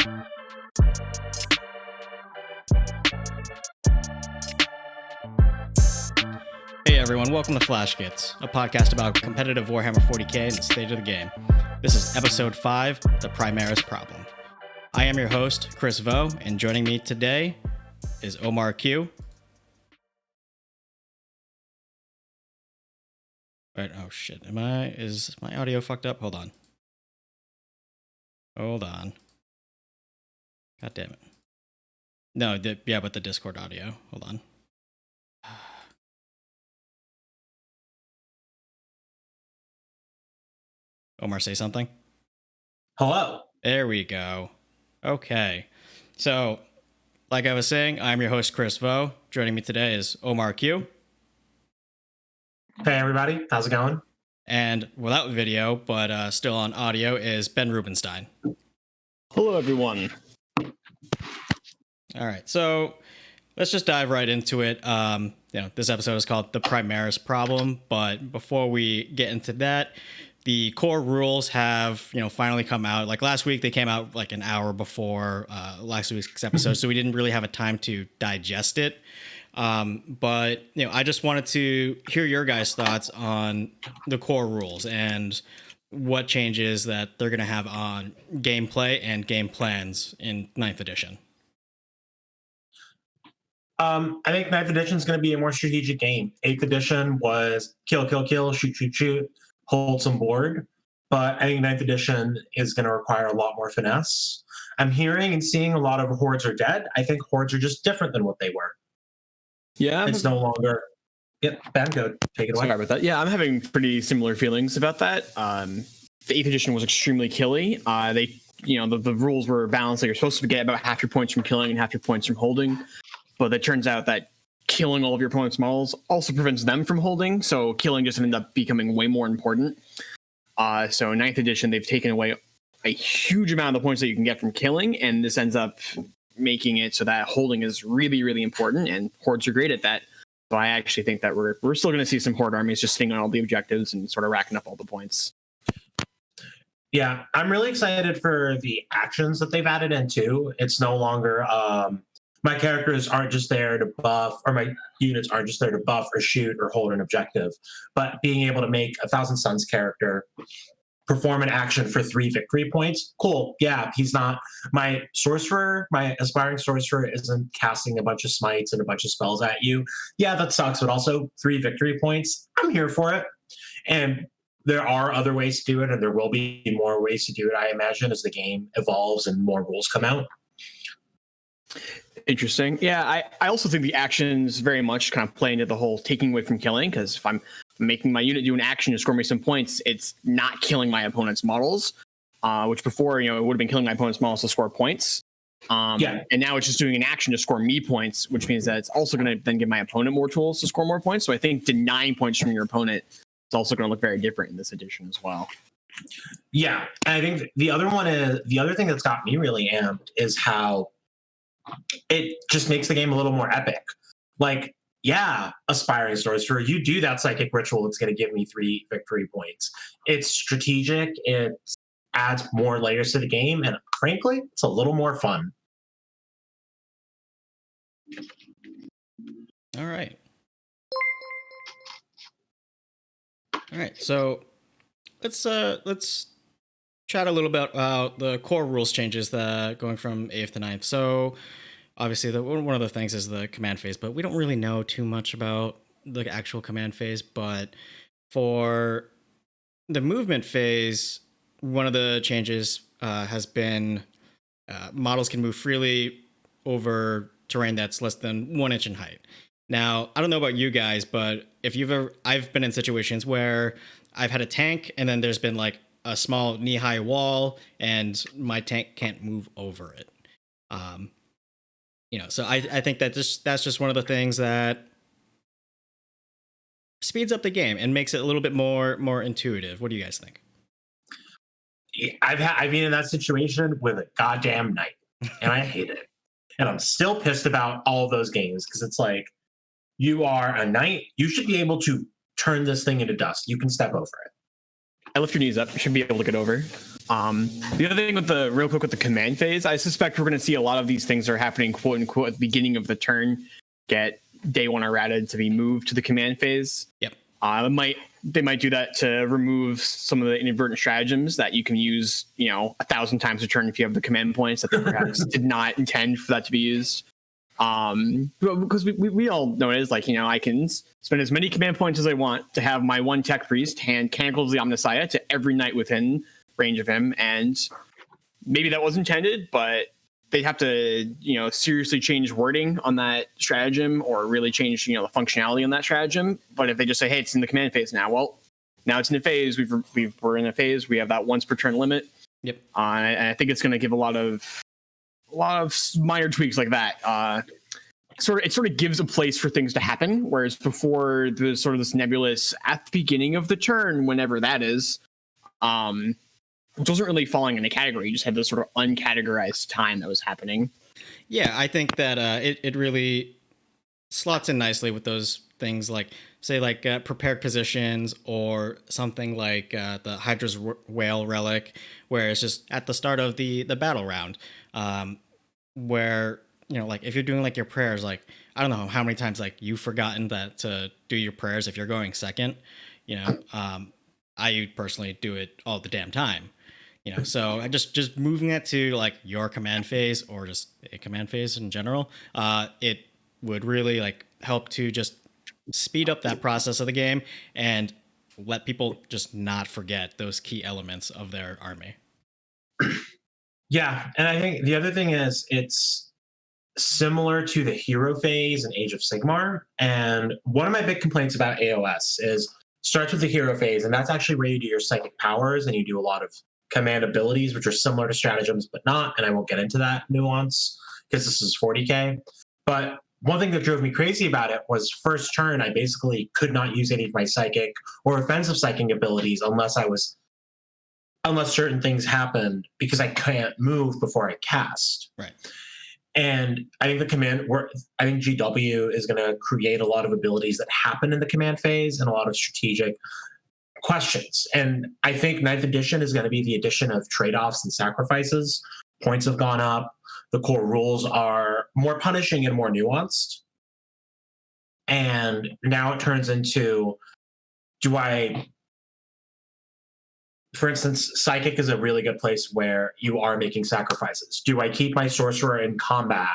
Hey everyone, welcome to Flash Kits, a podcast about competitive Warhammer 40k and the state of the game. This is episode 5, The Primaris Problem. I am your host, Chris Vo, and joining me today is Omar Q. Right, oh shit, is my audio fucked up? Hold on. God damn it. No, but the Discord audio. Hold on. Omar, say something. Hello. There we go. Okay. So, like I was saying, I'm your host, Chris Vo. Joining me today is Omar Q. Hey, everybody. How's it going? And without video, but still on audio, is Ben Rubenstein. Hello, everyone. All right. So, let's just dive right into it. This episode is called The Primaris Problem. But before we get into that, the core rules have, finally come out. Like last week, they came out like an hour before last week's episode, so we didn't really have a time to digest it. But I just wanted to hear your guys' thoughts on the core rules and what changes that they're going to have on gameplay and game plans in 9th edition. I think 9th edition is going to be a more strategic game. 8th edition was kill, kill, kill, shoot, shoot, shoot, hold some board. But I think 9th edition is going to require a lot more finesse. I'm hearing and seeing a lot of hordes are dead. I think hordes are just different than what they were. Yeah. It's no longer... Yep, Ben, go. Take it away. Sorry about that. Yeah, I'm having pretty similar feelings about that. The 8th edition was extremely killy. The rules were balanced. Like you're supposed to get about half your points from killing and half your points from holding. But it turns out that killing all of your opponent's models also prevents them from holding. So killing just ended up becoming way more important. So in 9th edition, they've taken away a huge amount of the points that you can get from killing. And this ends up making it so that holding is really, really important. And hordes are great at that. So I actually think that we're still going to see some horde armies just sitting on all the objectives and sort of racking up all the points. Yeah, I'm really excited for the actions that they've added in too. It's no longer my characters aren't just there to buff, or my units aren't just there to buff or shoot or hold an objective, but being able to make a Thousand Suns character perform an action for 3 victory points. Cool. Yeah, he's not my sorcerer. My aspiring sorcerer isn't casting a bunch of smites and a bunch of spells at you. Yeah, that sucks, but also 3 victory points. I'm here for it. And there are other ways to do it, and there will be more ways to do it, I imagine, as the game evolves and more rules come out. Interesting. Yeah, I also think the actions very much kind of play into the whole taking away from killing, because if I'm making my unit do an action to score me some points, it's not killing my opponent's models, which before, it would have been killing my opponent's models to score points. And now it's just doing an action to score me points, which means that it's also going to then give my opponent more tools to score more points. So I think denying points from your opponent is also going to look very different in this edition as well. Yeah, and I think the other thing that's got me really amped is how it just makes the game a little more epic. Like, yeah, aspiring sorcerer, you do that psychic ritual, it's going to give me 3 victory points. It's strategic, it adds more layers to the game, and frankly, it's a little more fun. All right. So let's chat a little bit about the core rules changes that going from 8th to 9th. So obviously one of the things is the command phase, but we don't really know too much about the actual command phase. But for the movement phase, one of the changes has been models can move freely over terrain that's less than 1 inch in height. Now, I don't know about you guys, but I've been in situations where I've had a tank and then there's been like a small knee-high wall and my tank can't move over it. So I think that that's just one of the things that speeds up the game and makes it a little bit more intuitive. What do you guys think? I've been in that situation with a goddamn knight, and I hate it. And I'm still pissed about all of those games because it's like, you are a knight. You should be able to turn this thing into dust. You can step over it. I lift your knees up. You should be able to get over. The other thing with the command phase, I suspect we're going to see a lot of these things that are happening, quote unquote, at the beginning of the turn, get day one errated to be moved to the command phase. Yep. They might do that to remove some of the inadvertent stratagems that you can use, 1,000 times a turn if you have the command points that they perhaps did not intend for that to be used. Because we all know it is like, I can spend as many command points as I want to have my one tech priest hand Canticles of the Omnissiah to every knight within range of him, and maybe that was intended, but they'd have to seriously change wording on that stratagem or really change the functionality on that stratagem. But if they just say, hey, it's in the command phase now, well, now it's in a phase, we're in a phase, we have that once per turn limit. Yep. And I think it's going to give a lot of minor tweaks like that. It sort of gives a place for things to happen, whereas before there's sort of this nebulous at the beginning of the turn, whenever that is, which wasn't really falling in a category. You just had this sort of uncategorized time that was happening. Yeah, I think that it really slots in nicely with those things like, say, like prepared positions or something like the Hydra's Whale Relic, where it's just at the start of the battle round, where, like if you're doing like your prayers, like I don't know how many times like you've forgotten that to do your prayers if you're going second, I personally do it all the damn time. So I just moving it to like your command phase or just a command phase in general, it would really like help to just speed up that process of the game and let people just not forget those key elements of their army. Yeah, and I think the other thing is it's similar to the hero phase in Age of Sigmar. And one of my big complaints about AOS is starts with the hero phase, and that's actually where you do your psychic powers and you do a lot of command abilities, which are similar to stratagems, but not. And I won't get into that nuance because this is 40K. But one thing that drove me crazy about it was first turn, I basically could not use any of my psychic or offensive psychic abilities unless certain things happened, because I can't move before I cast. Right. And I think I think GW is going to create a lot of abilities that happen in the command phase and a lot of strategic questions. And I think 9th edition is going to be the addition of trade-offs and sacrifices. Points have gone up. The core rules are more punishing and more nuanced. And now it turns into, for instance, Psychic is a really good place where you are making sacrifices. Do I keep my Sorcerer in combat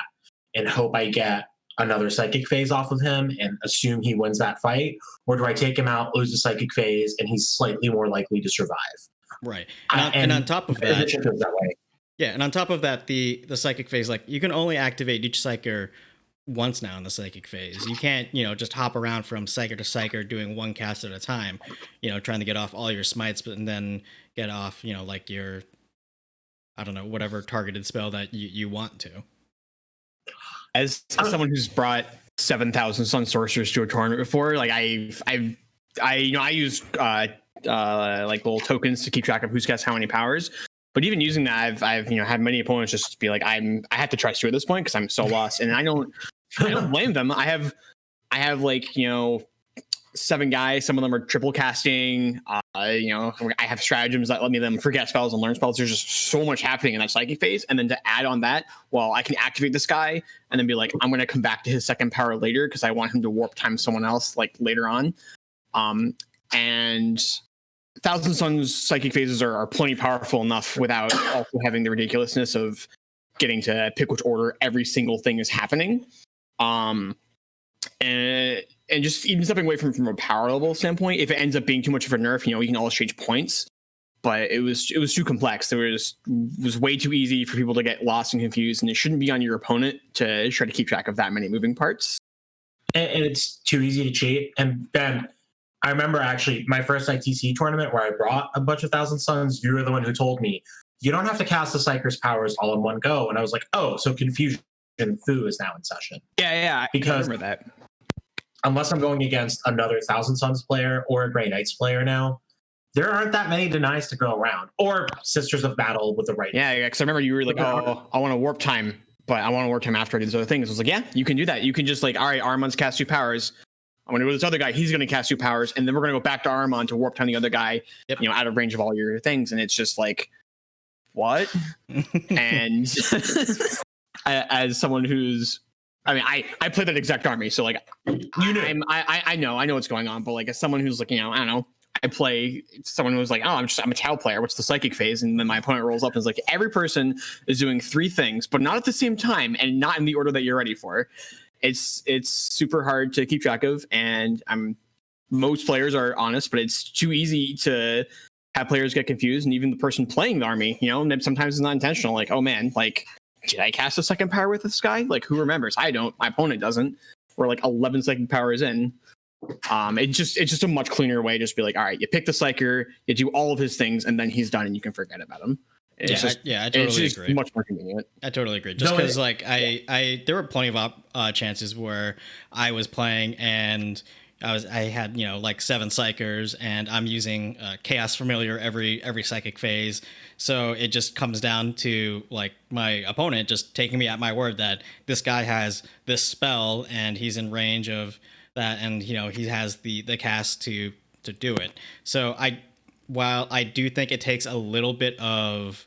and hope I get another Psychic phase off of him and assume he wins that fight? Or do I take him out, lose the Psychic phase, and he's slightly more likely to survive? Right. And on top of that, that way. Yeah, and on top of that, the Psychic phase, like you can only activate each Psyker once now in the Psychic phase. You can't, just hop around from Psyker to Psyker doing one cast at a time, trying to get off all your smites, but and then get off, like your, I don't know, whatever targeted spell that you want to. As someone who's brought 7,000 Sun Sorcerers to a tournament before, like I use like little tokens to keep track of who's got how many powers. But even using that, I've had many opponents just be like, I have to trust you at this point because I'm so lost, and I don't blame them. I have like 7 guys. Some of them are triple casting. I have stratagems that let them forget spells and learn spells. There's just so much happening in that psychic phase, and then to add on that, well, I can activate this guy and then be like, I'm going to come back to his second power later because I want him to warp time someone else like later on. And Thousand Suns psychic phases are plenty powerful enough without also having the ridiculousness of getting to pick which order every single thing is happening. And just even stepping away from a power level standpoint, if it ends up being too much of a nerf, you can always change points. But it was too complex. It was way too easy for people to get lost and confused, and it shouldn't be on your opponent to try to keep track of that many moving parts. And it's too easy to cheat. And Ben, I remember actually my first ITC tournament where I brought a bunch of Thousand Suns. You were the one who told me you don't have to cast the Psyker's powers all in one go. And I was like, oh, so Confusion Fu is now in session. Yeah, because I remember that. Unless I'm going against another Thousand Suns player or a Grey Knights player now, there aren't that many denies to go around. Or Sisters of Battle with the right. Yeah, because I remember you were like, oh, I want to warp time, but I want to warp time after I do these other things. I was like, yeah, you can do that. You can just like, all right, Armon's cast 2 powers. I'm going to go to this other guy. He's going to cast 2 powers. And then we're going to go back to Armon to warp time the other guy, out of range of all your things. And it's just like, what? And as someone who's, I mean, I play that exact army, so like, I know what's going on, but like as someone who's like, I don't know, I play someone who's like, oh, I'm a Tau player. What's the psychic phase? And then my opponent rolls up and is like, every person is doing 3 things, but not at the same time and not in the order that you're ready for. It's super hard to keep track of, and most players are honest, but it's too easy to have players get confused, and even the person playing the army, sometimes it's not intentional. Like, oh man, like, did I cast a second power with this guy? Like, who remembers? I don't. My opponent doesn't. We're like 11 second powers in. It's just a much cleaner way. Just be like, all right, you pick the psyker, you do all of his things, and then he's done, and you can forget about him. I totally agree. Much more convenient. I totally agree. Just because, I there were plenty of chances where I was playing and I had like 7 psychers, and I'm using Chaos Familiar every psychic phase. So it just comes down to like my opponent just taking me at my word that this guy has this spell and he's in range of that, and he has the cast to do it. So while I do think it takes a little bit of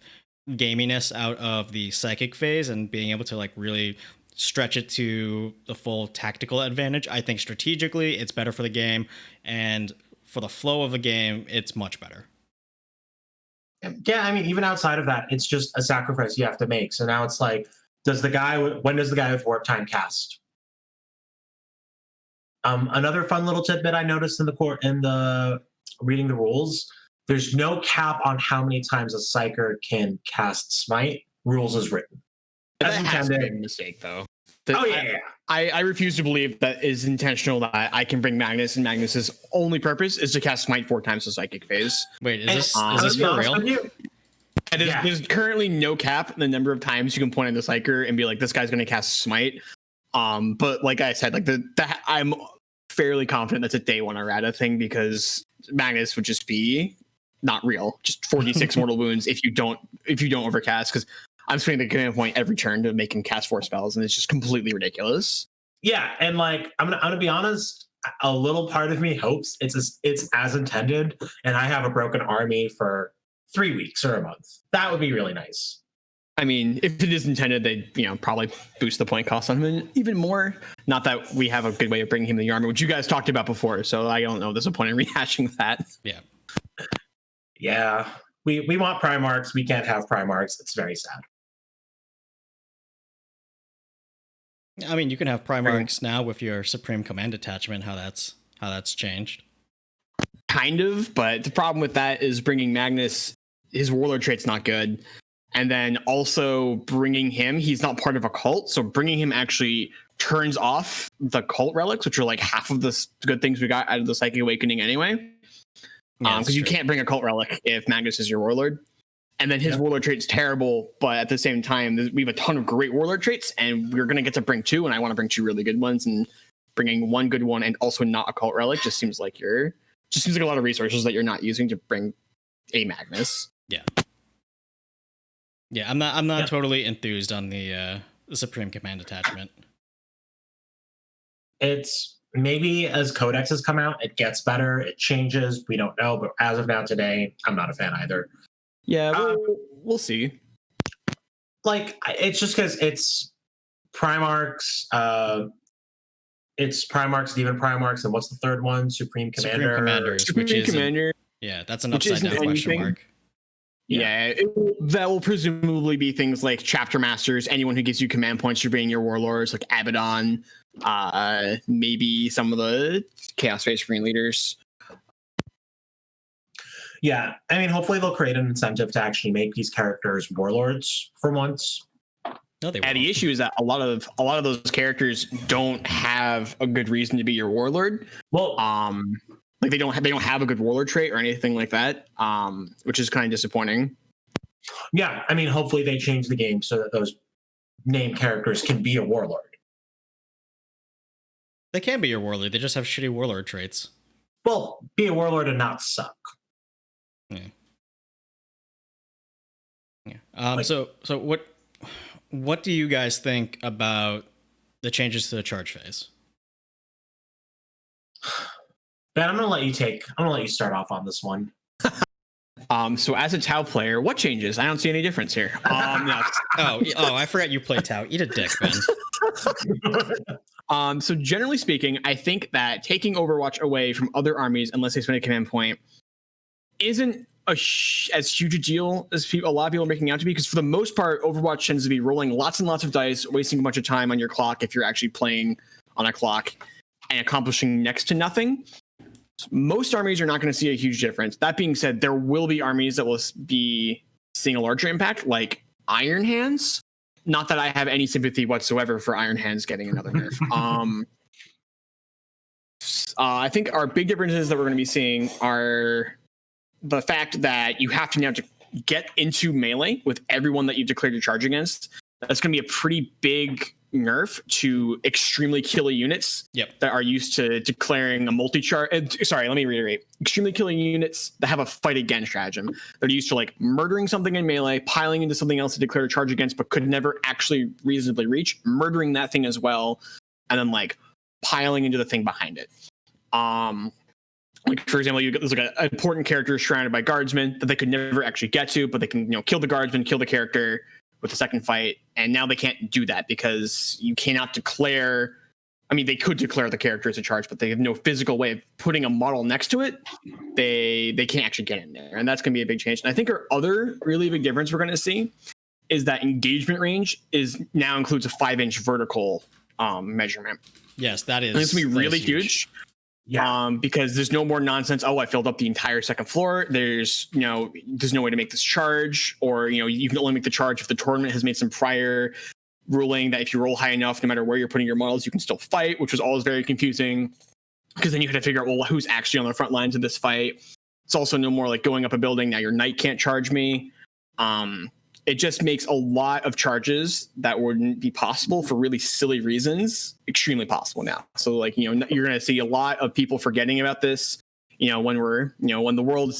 gaminess out of the psychic phase and being able to like really stretch it to the full tactical advantage, I think strategically it's better for the game, and for the flow of the game, it's much better. Yeah, I mean, even outside of that, it's just a sacrifice you have to make. So now it's like, when does the guy with warp time cast? Another fun little tidbit I noticed in the reading the rules, there's no cap on how many times a psyker can cast Smite. Rules is written. That has to be a mistake, though. Yeah. I refuse to believe that is intentional, that I can bring Magnus, and Magnus's only purpose is to cast Smite 4 times the psychic phase. Wait, is this for real? And there's currently no cap in the number of times you can point at the psyker and be like, this guy's going to cast Smite. But like I said, like I'm fairly confident that's a day 1 errata thing, because Magnus would just be not real, just 46 mortal wounds if you don't overcast, because I'm spending the command point every turn to make him cast 4 spells, and it's just completely ridiculous. Yeah, and like I'm gonna be honest, a little part of me hopes it's as intended, and I have a broken army for 3 weeks or a month. That would be really nice. I mean, if it is intended, they'd probably boost the point cost on him even more. Not that we have a good way of bringing him the army, which you guys talked about before, so I don't know if there's a point in rehashing that. Yeah. We want Primarchs. We can't have Primarchs. It's very sad. I mean, you can have Primarchs now with your Supreme Command attachment. How that's changed. Kind of, but the problem with that is bringing Magnus, his warlord trait's not good. And then also bringing him, he's not part of a cult, so bringing him actually turns off the cult relics, which are like half of the good things we got out of the Psychic Awakening anyway. Because you can't bring a cult relic if Magnus is your warlord. And then his warlord trait's terrible, but at the same time, we have a ton of great warlord traits, and we're going to get to bring 2, and I want to bring 2 really good ones, and bringing 1 good one and also not a cult relic just seems like a lot of resources that you're not using to bring a Magnus. Yeah, I'm not totally enthused on the Supreme Command attachment. It's maybe as Codex come out, it gets better, it changes, we don't know, but as of now today, I'm not a fan either. Yeah, we'll see. Like, it's just because it's Primarchs, Demon Primarchs, and what's the third one? Supreme Commander. Supreme Commanders, Supreme Commander. That's an upside down question mark. Yeah, that will presumably be things like Chapter Masters, anyone who gives you command points for being your warlords, like Abaddon, maybe some of the Chaos Space Marine leaders. Yeah, I mean, hopefully they'll create an incentive to actually make these characters warlords for once. No, they won't. And the issue is that a lot of those characters don't have a good reason to be your warlord. Well, like they don't have a good warlord trait or anything like that, which is kind of disappointing. Yeah, I mean, hopefully they change the game so that those named characters can be a warlord. They can be your warlord. They just have shitty warlord traits. Well, be a warlord and not suck. Yeah. So what do you guys think about the changes to the charge phase? Ben, I'm gonna let you start off on this one. So as a Tau player, what changes? I don't see any difference here. No. I forgot you play Tau. Eat a dick, Ben. So generally speaking, I think that taking Overwatch away from other armies, unless they spend a command point, isn't as huge a deal as a lot of people are making out to be, because for the most part, Overwatch tends to be rolling lots and lots of dice, wasting a bunch of time on your clock if you're actually playing on a clock, and accomplishing next to nothing. Most armies are not going to see a huge difference. That being said, there will be armies that will be seeing a larger impact, like Iron Hands. Not that I have any sympathy whatsoever for Iron Hands getting another nerf. I think our big differences that we're going to be seeing are the fact that you have to now get into melee with everyone that you've declared your charge against. That's going to be a pretty big nerf to extremely killy units that are used to declaring a multi-charge. Sorry, let me reiterate. Extremely killing units that have a fight again stratagem. They're used to like murdering something in melee, piling into something else to declare a charge against, but could never actually reasonably reach, murdering that thing as well, and then like piling into the thing behind it. Like for example, there's like an important character surrounded by guardsmen that they could never actually get to, but they can kill the guardsman, kill the character with the second fight, and now they can't do that because you cannot declare. I mean, they could declare the character as a charge, but they have no physical way of putting a model next to it. They can't actually get in there, and that's going to be a big change. And I think our other really big difference we're going to see is that engagement range now includes a 5-inch vertical measurement. Yes, that is. And it's going to be really huge. Yeah. Because there's no more nonsense. Oh, I filled up the entire second floor. There's no way to make this charge, or you can only make the charge if the tournament has made some prior ruling that if you roll high enough, no matter where you're putting your models, you can still fight, which was always very confusing. Because then you had to figure out, well, who's actually on the front lines of this fight. It's also no more like going up a building. Now your knight can't charge me. It just makes a lot of charges that wouldn't be possible for really silly reasons extremely possible now. So like, you're going to see a lot of people forgetting about this, when when the world,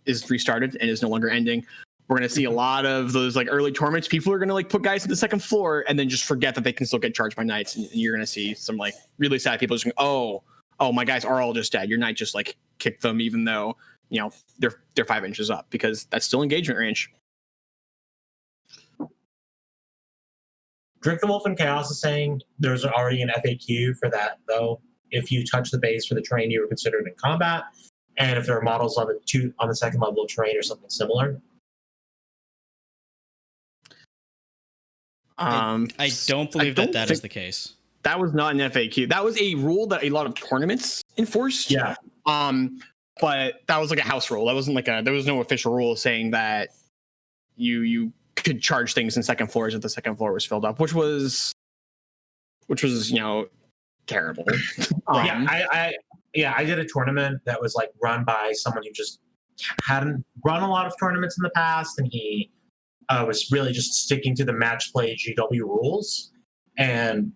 is restarted and is no longer ending. We're going to see a lot of those like early tournaments. People are going to like put guys to the second floor and then just forget that they can still get charged by knights. And you're going to see some like really sad people just going, oh, my guys are all just dead. Your knight just like kicked them, even though, they're 5 inches up, because that's still engagement range. Drink the Wolf and Chaos is saying there's already an FAQ for that, though. If you touch the base for the terrain, you were considered in combat, and if there are models on the second level of terrain or something similar. I don't believe that is the case. That was not an FAQ. That was a rule that a lot of tournaments enforced. Yeah. But that was like a house rule. That wasn't there was no official rule saying that you could charge things in second floors if the second floor was filled up, which was terrible. I did a tournament that was like run by someone who just hadn't run a lot of tournaments in the past, and he was really just sticking to the match play GW rules. And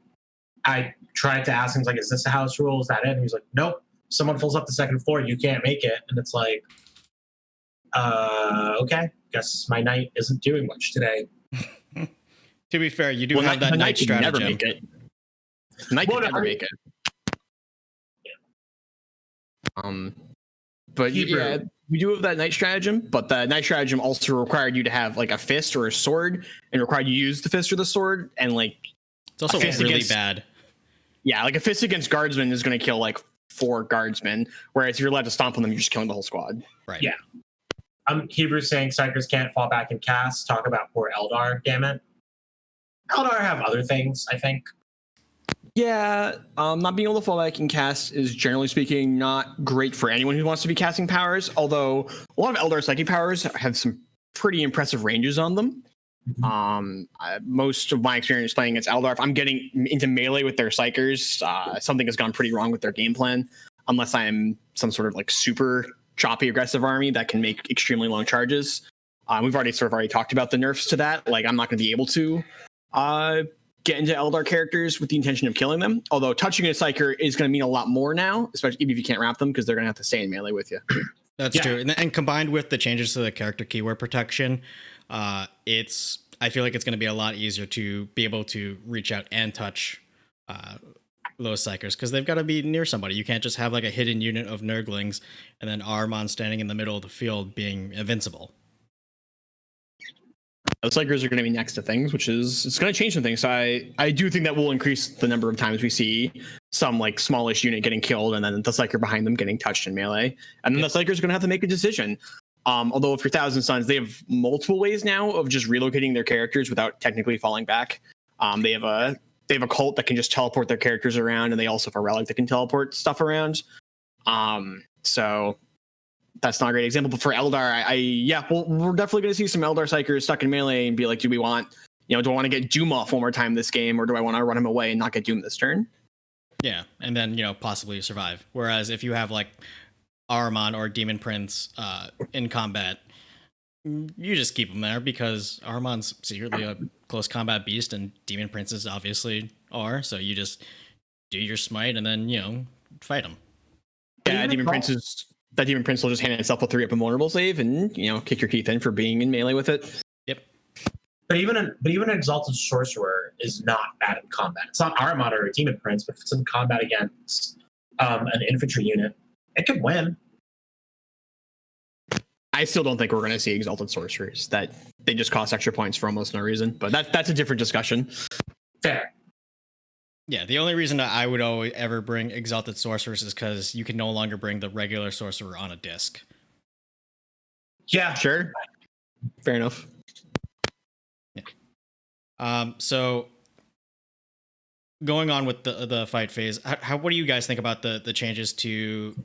I tried to ask him, like, is this a house rule? Is that it? And he's like, nope. Someone fills up the second floor, you can't make it. And it's like, okay, guess my knight isn't doing much today. To be fair, you do have that knight stratagem. Never make it. Knight can never make it. But yeah, we do have that knight stratagem, but the knight stratagem also required you to have like a fist or a sword, and required you to use the fist or the sword, and like it's also really bad. Yeah, like a fist against guardsmen is going to kill like 4 guardsmen, whereas if you're allowed to stomp on them, you're just killing the whole squad. Right. Yeah. Hebrew's saying Psychers can't fall back and cast. Talk about poor Eldar, damn it. Eldar have other things, I think. Yeah, not being able to fall back and cast is, generally speaking, not great for anyone who wants to be casting powers, although a lot of Eldar psychic powers have some pretty impressive ranges on them. Most of my experience playing against Eldar, if I'm getting into melee with their psychers, something has gone pretty wrong with their game plan, unless I'm some sort of like super choppy aggressive army that can make extremely long charges. We've already talked about the nerfs to that. Like, I'm not going to be able to get into Eldar characters with the intention of killing them. Although touching a psyker is going to mean a lot more now, especially even if you can't wrap them, because they're going to have to stay in melee with you. That's true. And combined with the changes to the character keyword protection, I feel like it's going to be a lot easier to be able to reach out and touch those psychers because they've got to be near somebody. You can't just have like a hidden unit of Nurglings and then Armon standing in the middle of the field being invincible. Those Psychers are going to be next to things, which is it's going to change some things. So I do think that will increase the number of times we see some like smallish unit getting killed and then the Psyker behind them getting touched in melee. And then the Psyker is going to have to make a decision. Although if you're Thousand Suns, they have multiple ways now of just relocating their characters without technically falling back. They have a cult that can just teleport their characters around, and they also have a relic that can teleport stuff around. So that's not a great example. But for Eldar, we're definitely going to see some Eldar Psychers stuck in melee and be like, do I want to get Doom off one more time this game, or do I want to run him away and not get Doom this turn? Yeah, and then possibly survive. Whereas if you have like Ahriman or Demon Prince in combat, you just keep them there because Ahriman's secretly a close combat beast and Demon Princes obviously are. So you just do your smite and then, fight them. Yeah, Demon Prince will just hand itself a 3-up invulnerable save and, kick your teeth in for being in melee with it. Yep. But even an Exalted Sorcerer is not bad in combat. It's not Ahriman or a Demon Prince, but if it's in combat against an infantry unit, it could win. I still don't think we're going to see Exalted Sorcerers. That they just cost extra points for almost no reason. But that's a different discussion. Fair. Yeah, the only reason that I would always ever bring Exalted Sorcerers is because you can no longer bring the regular Sorcerer on a disc. Yeah, sure. Fair enough. Yeah. So going on with the fight phase, what do you guys think about the changes to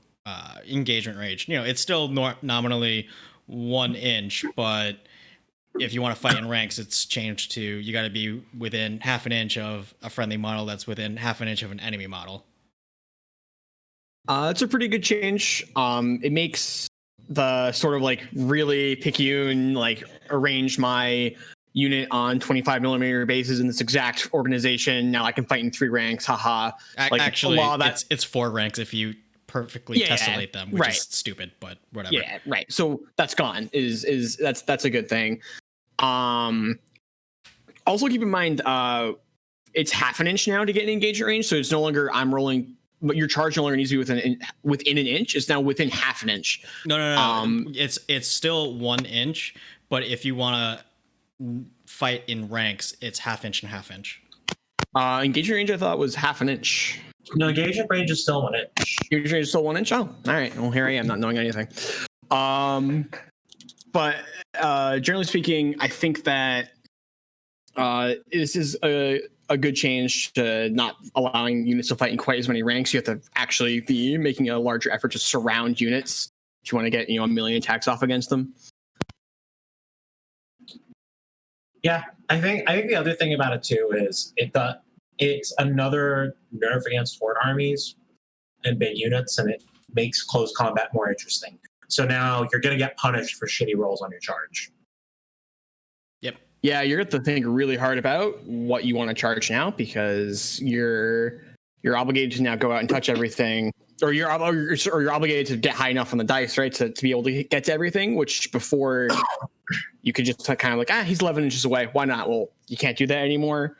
engagement range? It's still nominally 1 inch, but if you want to fight in ranks, it's changed to you got to be within half an inch of a friendly model that's within half an inch of an enemy model. It's a pretty good change. It makes the sort of like really picayune, like arrange my unit on 25 millimeter bases in this exact organization. Now I can fight in 3 ranks. Haha. Like, actually, it's 4 ranks if you perfectly tessellate them, which is stupid, but whatever. Yeah, right. So that's gone. That's a good thing. Also keep in mind, it's half an inch now to get an engagement range, so it's no longer I'm rolling, but your charge no longer needs to be within an inch. It's now within half an inch. No. It's still 1 inch, but if you want to fight in ranks, it's half inch and half inch. Engagement range I thought was half an inch. No, engagement range is still 1 inch. Engagement range is still 1 inch. Oh, all right. Well, here I am not knowing anything. But generally speaking, I think that this is a good change to not allowing units to fight in quite as many ranks. You have to actually be making a larger effort to surround units if you want to get a million attacks off against them. Yeah, I think the other thing about it too is it's another nerf against horde armies and big units, and it makes close combat more interesting. So now you're going to get punished for shitty rolls on your charge. Yep. Yeah, you're going to think really hard about what you want to charge now because you're obligated to now go out and touch everything, or you're obligated to get high enough on the dice, right, to be able to get to everything, which before you could just kind of like, he's 11 inches away. Why not? Well, you can't do that anymore.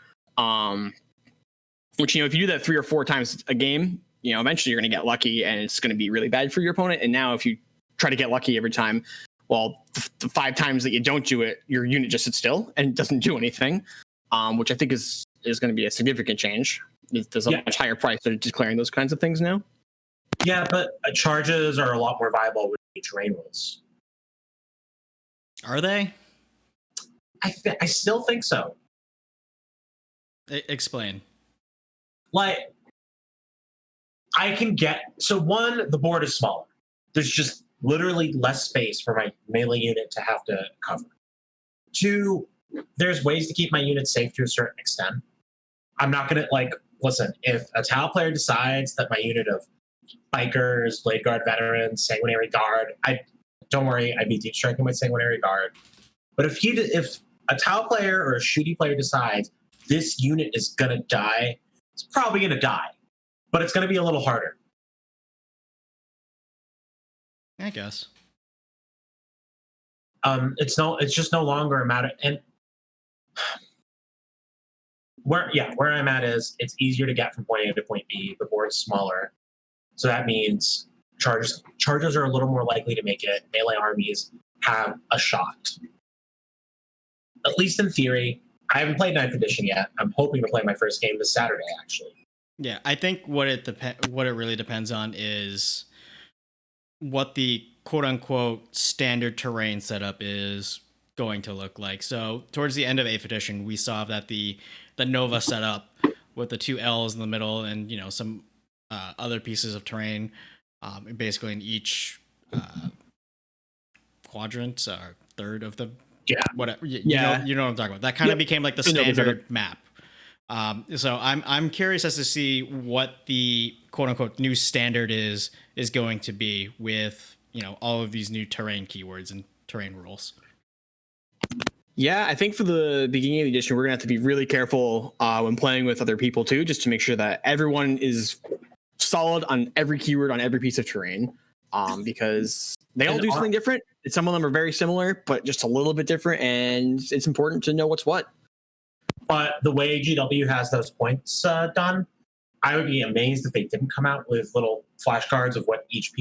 Which, if you do that 3 or 4 times a game, eventually you're going to get lucky and it's going to be really bad for your opponent. And now if you try to get lucky every time, well, the 5 times that you don't do it, your unit just sits still and doesn't do anything, which I think is going to be a significant change. There's a much higher price for declaring those kinds of things now. Yeah, but charges are a lot more viable with terrain rules. Are they? I still think so. Explain. Like, I can the board is smaller. There's just literally less space for my melee unit to have to cover. 2, there's ways to keep my unit safe to a certain extent. I'm not going to, listen, if a Tau player decides that my unit of bikers, Blade Guard veterans, Sanguinary Guard, don't worry, I'd be deep striking my Sanguinary Guard. But if a Tau player or a Shooty player decides this unit is going to die, it's probably going to die. But it's going to be a little harder. I guess. It's just no longer a matter. And where I'm at is it's easier to get from point A to point B. The board's smaller, so that means chargers are a little more likely to make it. Melee armies have a shot, at least in theory. I haven't played 9th edition yet. I'm hoping to play my first game this Saturday, actually. Yeah, I think what it really depends on is what the quote unquote standard terrain setup is going to look like. So towards the end of 8th edition, we saw that the Nova setup with the 2 L's in the middle and some other pieces of terrain, basically in each quadrant or third of the whatever. You know what I'm talking about. That kind of became like the standard map. So I'm curious as to see what the quote unquote new standard is going to be with all of these new terrain keywords and terrain rules. Yeah, I think for the beginning of the edition, we're gonna have to be really careful when playing with other people too, just to make sure that everyone is solid on every keyword on every piece of terrain, because they all do something different. Some of them are very similar, but just a little bit different, and it's important to know what's what. But the way GW has those points done, I would be amazed if they didn't come out with little flashcards of what each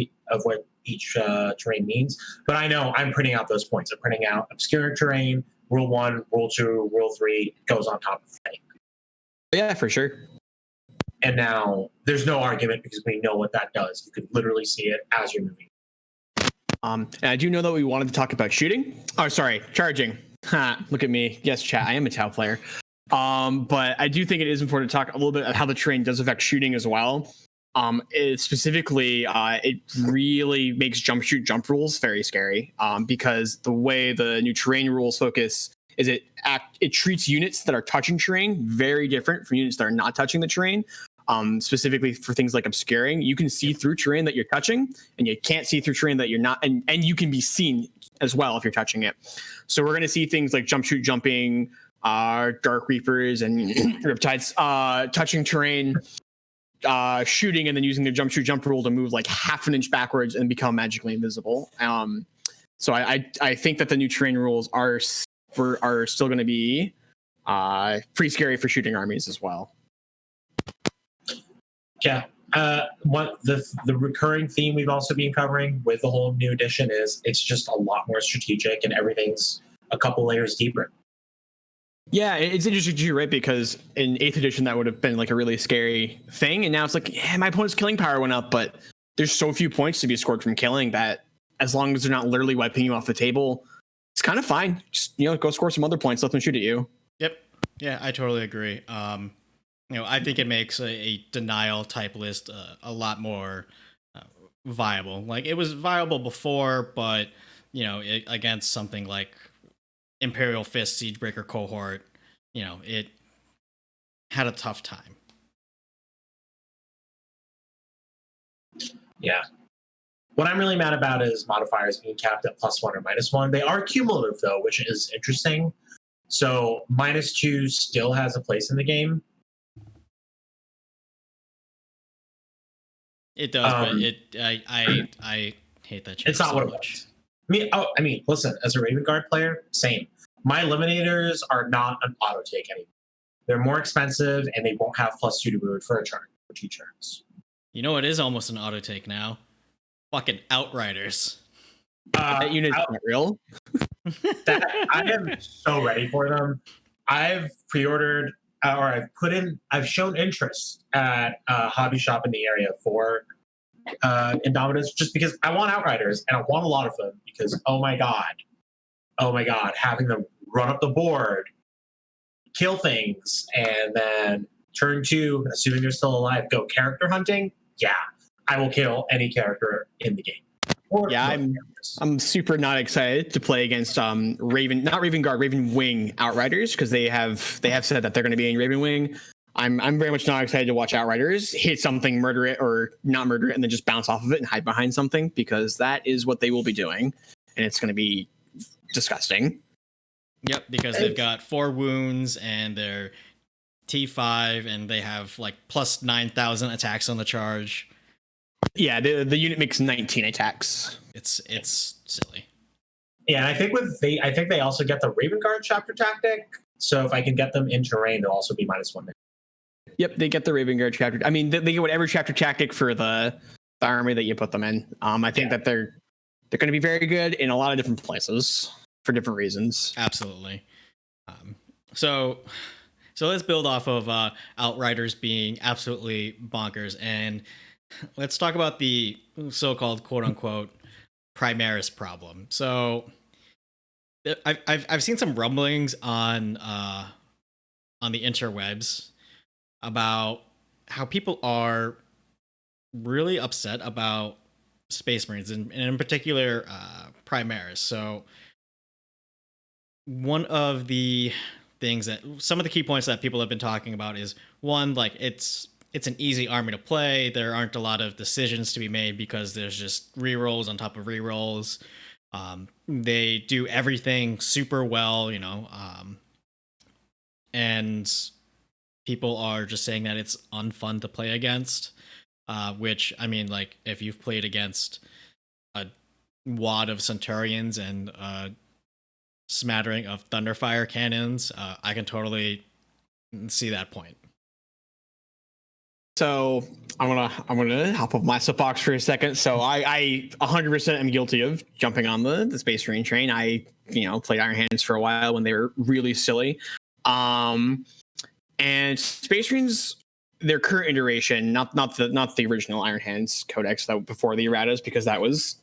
terrain means. But I know I'm printing out those points. I'm printing out obscure terrain, rule 1, rule 2, rule 3 goes on top of the thing. Yeah, for sure. And now there's no argument because we know what that does. You could literally see it as you're moving. And I do know that we wanted to talk about shooting. Oh, sorry, charging. Look at me. Yes, chat. I am a Tau player. But I do think it is important to talk a little bit about how the terrain does affect shooting as well. It really makes jump rules very scary, because the way the new terrain rules focus is it treats units that are touching terrain very different from units that are not touching the terrain. Specifically for things like obscuring, you can see through terrain that you're touching, and you can't see through terrain that you're not, and you can be seen as well if you're touching it. So we're going to see things like jumping, Dark Reapers and Riptides touching terrain, shooting, and then using the jump rule to move like half an inch backwards and become magically invisible. So I think that the new terrain rules are still going to be pretty scary for shooting armies as well. Yeah. What the recurring theme we've also been covering with the whole new edition is it's just a lot more strategic and everything's a couple layers deeper. Yeah, it's interesting too, right? Because in 8th edition, that would have been like a really scary thing. And now it's like, my opponent's killing power went up, but there's so few points to be scored from killing that as long as they're not literally wiping you off the table, it's kind of fine. Just, go score some other points, let them shoot at you. Yep. Yeah, I totally agree. I think it makes a denial type list a lot more viable. Like it was viable before, but against something like Imperial Fist Siegebreaker cohort, it had a tough time. Yeah. What I'm really mad about is modifiers being capped at +1 or -1. They are cumulative though, which is interesting. So -2 still has a place in the game. It does, but I hate that change. It's not so what it much. was. I mean, listen, as a Raven Guard player, same. My eliminators are not an auto take anymore. They're more expensive and they won't have +2 to wound for a turn, for 2 turns. It is almost an auto take now. Fucking Outriders. That unit's not real. I am so ready for them. I've pre-ordered I've shown interest at a hobby shop in the area for Indomitus just because I want Outriders and I want a lot of them because oh my god, having them run up the board, kill things, and then turn 2, assuming they're still alive, go character hunting. Yeah, I will kill any character in the game. I'm super not excited to play against not Raven Guard, Raven Wing Outriders because they have said that they're going to be in Raven Wing. I'm very much not excited to watch Outriders hit something, murder it or not murder it, and then just bounce off of it and hide behind something because that is what they will be doing, and it's going to be disgusting. Yep, because they've got 4 wounds and they're T5 and they have like plus 9,000 attacks on the charge. Yeah, the unit makes 19 attacks. It's silly. Yeah, and I think they also get the Raven Guard chapter tactic So if I can get them in terrain, they'll also be -1. Yep, they get the Raven Guard chapter. I mean, they get whatever chapter tactic for the army that you put them in. I think that they're going to be very good in a lot of different places for different reasons. Absolutely. So let's build off of Outriders being absolutely bonkers, and let's talk about the so-called quote-unquote Primaris problem. So I've seen some rumblings on the interwebs about how people are really upset about Space Marines, and in particular Primaris. So one of the things that some of the key points that people have been talking about is, one, like it's an easy army to play. There aren't a lot of decisions to be made because there's just rerolls on top of rerolls. They do everything super well, and people are just saying that it's unfun to play against, which, I mean, like, if you've played against a wad of Centurions and a smattering of Thunderfire cannons, I can totally see that point. So I'm gonna hop off my soapbox for a second. So I 100% am guilty of jumping on the Space Marine train. I played Iron Hands for a while when they were really silly. And Space Marines, their current iteration, not the original Iron Hands Codex that before the erratas, because that was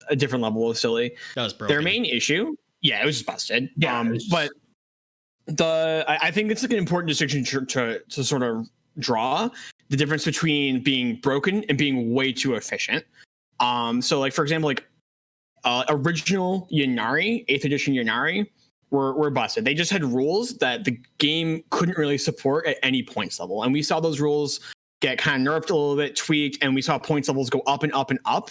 a different level of silly. That was broken. Their main issue, it was just busted. Yeah, but I think it's like an important distinction to sort of draw the difference between being broken and being way too efficient. So like, for example, like original Ynnari, 8th edition Ynnari, were busted. They just had rules that the game couldn't really support at any points level. And we saw those rules get kind of nerfed a little bit, tweaked, and we saw points levels go up and up and up.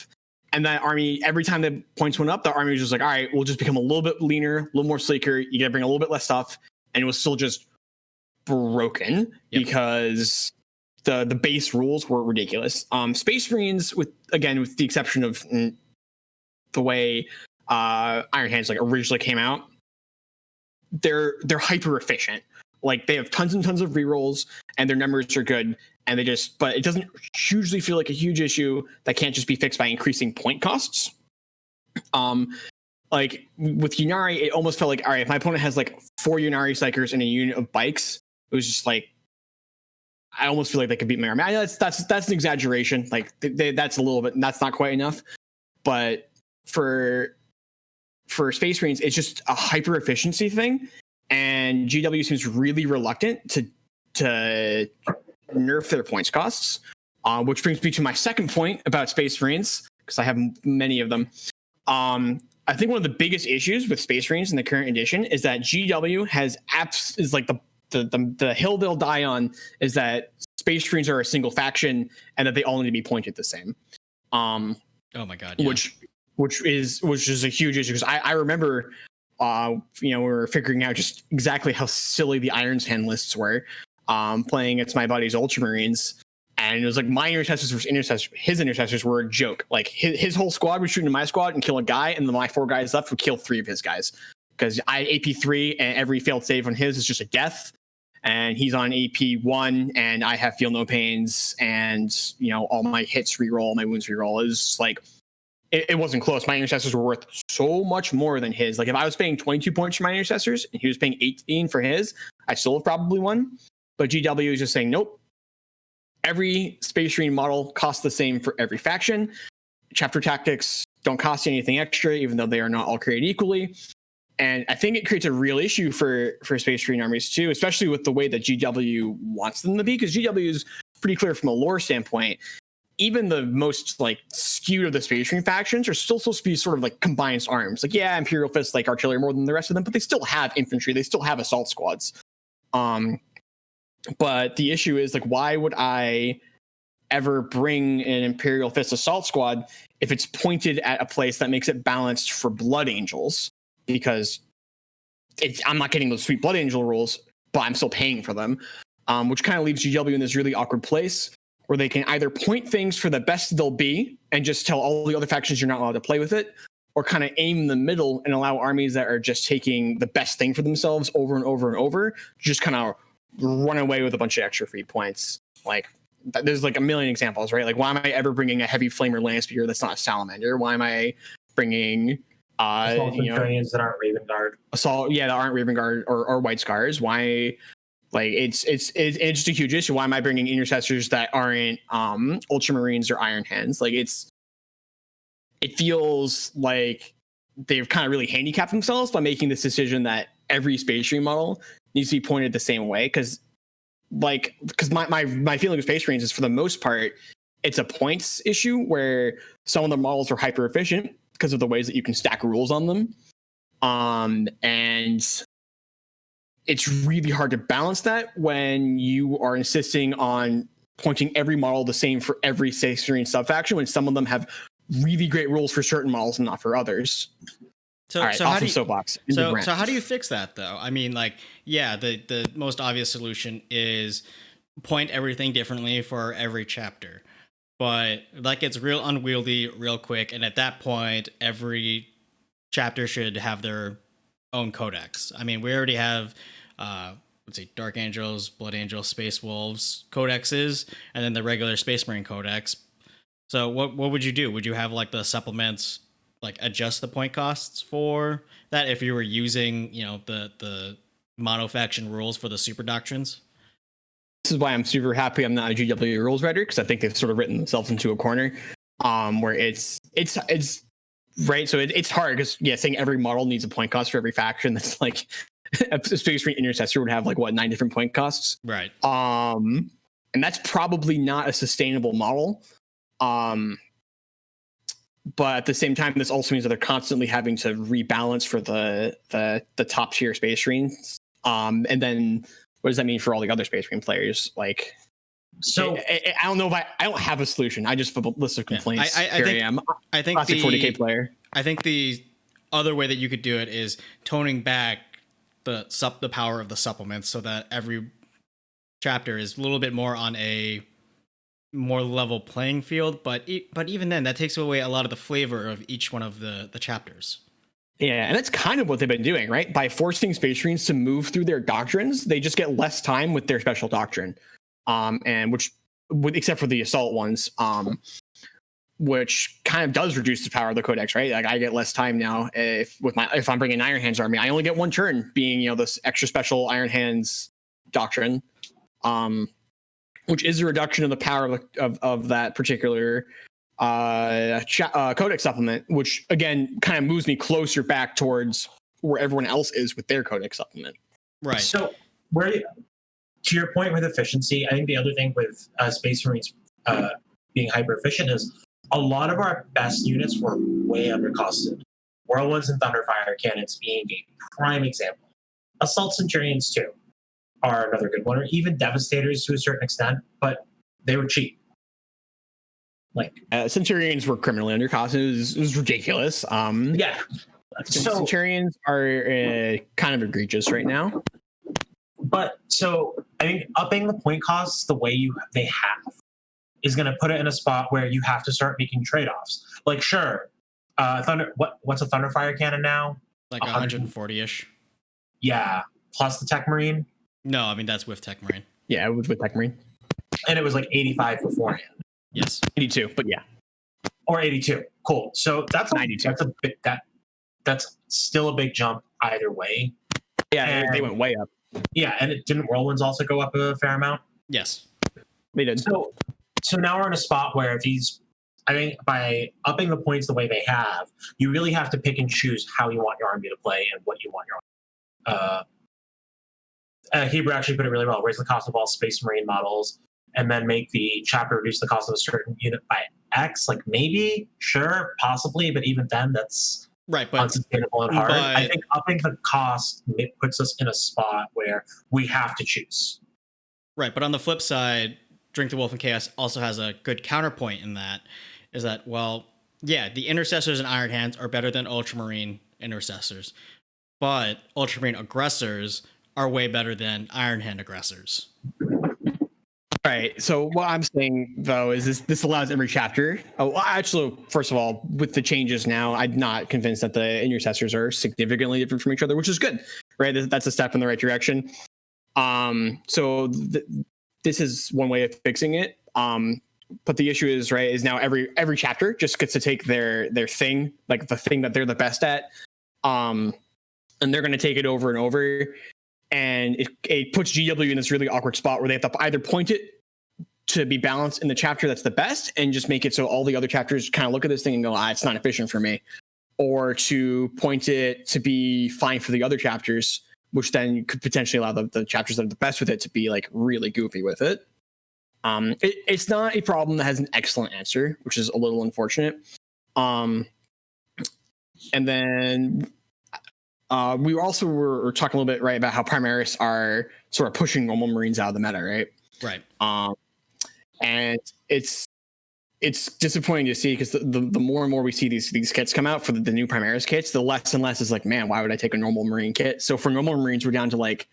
And that army, every time the points went up, the army was just like, all right, we'll just become a little bit leaner, a little more sleeker. You gotta bring a little bit less stuff. And it was still just broken because the base rules were ridiculous. Space Marines, with the exception of the way Iron Hands like originally came out, they're hyper efficient. Like, they have tons and tons of rerolls, and their numbers are good, and but it doesn't hugely feel like a huge issue that can't just be fixed by increasing point costs. Like with Ynnari, it almost felt like, all right, if my opponent has like 4 Ynnari Psychers and a unit of bikes, it was just like, I almost feel like they could beat my army. I know that's an exaggeration. Like that's a little bit, that's not quite enough. But for Space Marines, it's just a hyper efficiency thing, and GW seems really reluctant to nerf their points costs. Which brings me to my second point about Space Marines, because I have many of them. I think one of the biggest issues with Space Marines in the current edition is that GW is like the hill they'll die on is that Space Marines are a single faction and that they all need to be pointed the same. Oh my god! Yeah. Which is a huge issue, because I remember, we were figuring out just exactly how silly the Iron's Hand lists were, playing against my buddy's Ultramarines. And it was like my intercessors versus intercessors. His intercessors were a joke. Like his whole squad would shoot into my squad and kill a guy, and then my 4 guys left would kill 3 of his guys. Because I AP3 and every failed save on his is just a death. And he's on AP1 and I have feel no pains, and all my hits reroll, my wounds reroll. Is like it wasn't close. My intercessors were worth so much more than his. Like if I was paying 22 points for my intercessors and he was paying 18 for his, I still have probably won. But GW is just saying nope. Every Space Marine model costs the same for every faction. Chapter tactics don't cost you anything extra, even though they are not all created equally. And I think it creates a real issue for Space Marine armies too, especially with the way that GW wants them to be, because GW is pretty clear from a lore standpoint. Even the most like skewed of the Space Marine factions are still supposed to be sort of like combined arms. Like, yeah, Imperial Fists like artillery more than the rest of them, but they still have infantry. They still have assault squads. But the issue is, like, why would I ever bring an Imperial Fist assault squad if it's pointed at a place that makes it balanced for Blood Angels? Because I'm not getting those sweet Blood Angel rules, but I'm still paying for them, which kind of leaves GW in this really awkward place where they can either point things for the best they'll be and just tell all the other factions you're not allowed to play with it, or kind of aim in the middle and allow armies that are just taking the best thing for themselves over and over and over, just kind of run away with a bunch of extra free points. Like, there's like a million examples, right? Like, why am I ever bringing a heavy flamer land speeder that's not a salamander? Why am I bringing Centurions that aren't Raven Guard? that aren't Raven Guard or White Scars? Why? Like, it's just a huge issue. Why am I bringing intercessors that aren't Ultramarines or Iron Hands? Like, it feels like they've kind of really handicapped themselves by making this decision that every Space Marine model needs to be pointed the same way. Because my feeling of Space Marines is, for the most part, it's a points issue where some of the models are hyper efficient because of the ways that you can stack rules on them. And it's really hard to balance that when you are insisting on pointing every model the same for every Space Marine subfaction, when some of them have really great rules for certain models and not for others. So, All right, so off how do of you, soapbox. so how do you fix that though? I mean, like, yeah, the most obvious solution is point everything differently for every chapter, but that gets real unwieldy real quick. And at that point, every chapter should have their own codex. I mean, we already have, let's see, Dark Angels, Blood Angels, Space Wolves codexes, and then the regular Space Marine codex. So what would you do? Would you have like the supplements like adjust the point costs for that if you were using, the monofaction rules for the super doctrines? This is why I'm super happy I'm not a GW rules writer, because I think they've sort of written themselves into a corner, where it's right. So it's hard because, yeah, saying every model needs a point cost for every faction, that's like a Space Marine intercessor would have like 9 different point costs, right? And that's probably not a sustainable model. But at the same time, this also means that they're constantly having to rebalance for the top tier Space Marines. And then what does that mean for all the other Space Marine players? Like, so I don't know if I don't have a solution. I just have a list of complaints. I think classic 40K player. I think the other way that you could do it is toning back the power of the supplements so that every chapter is a little bit more on a more level playing field, but even then, that takes away a lot of the flavor of each one of the chapters. Yeah, and that's kind of what they've been doing, right? By forcing Space Marines to move through their doctrines, they just get less time with their special doctrine, except for the assault ones, which kind of does reduce the power of the codex, right? Like, I get less time now if I'm bringing an Iron Hands army. I only get one turn being, this extra special Iron Hands doctrine. Which is a reduction of the power of that particular codex supplement, which again kind of moves me closer back towards where everyone else is with their codex supplement. Right. So, to your point with efficiency, I think the other thing with Space Marines being hyper efficient is a lot of our best units were way undercosted. Whirlwinds and Thunderfire cannons being a prime example. Assault Centurions too are another good one, or even Devastators to a certain extent, but they were cheap. Like, Centurions were criminally undercosted. It was ridiculous. Yeah. So, Centurions are kind of egregious right now. But so I think upping the point costs the way they have is going to put it in a spot where you have to start making trade-offs. Like, sure, what's a Thunderfire cannon now? Like 140-ish. Yeah, plus the Tech Marine. No, I mean that's with Tech Marine. Yeah, it was with Tech Marine. And it was like 85 beforehand. Yes. 82, but yeah. Or 82. Cool. So that's 92. That's still a big jump either way. Yeah, they went way up. Yeah, and didn't Whirlwinds also go up a fair amount? Yes. They did. So now we're in a spot where I think by upping the points the way they have, you really have to pick and choose how you want your army to play and what you want your army. Hebrew actually put it really well. Raise the cost of all Space Marine models, and then make the chapter reduce the cost of a certain unit by X. Like, maybe, sure, possibly, but even then, that's right, unsustainable and hard. I think upping the cost puts us in a spot where we have to choose. Right, but on the flip side, Drink the Wolf and Chaos also has a good counterpoint in that, is that, well, yeah, the Intercessors and Iron Hands are better than Ultramarine Intercessors, but Ultramarine Aggressors are way better than Iron Hand Aggressors. All Right. So what I'm saying though is this allows every chapter. Oh, well, actually, first of all, with the changes now, I'm not convinced that the intercessors are significantly different from each other, which is good. Right. That's a step in the right direction. So this is one way of fixing it. But the issue is, right, is now every chapter just gets to take their thing, like the thing that they're the best at. And they're going to take it over and over. And it puts GW in this really awkward spot where they have to either point it to be balanced in the chapter that's the best and just make it so all the other chapters kind of look at this thing and go, it's not efficient for me. Or to point it to be fine for the other chapters, which then could potentially allow the chapters that are the best with it to be like really goofy with it. It's not a problem that has an excellent answer, which is a little unfortunate. And then we also were talking a little bit, right, about how Primaris are sort of pushing normal Marines out of the meta, right? Right. And it's disappointing to see because the more and more we see these kits come out for the new Primaris kits, the less and less is like, man, why would I take a normal Marine kit? So for normal Marines, we're down to like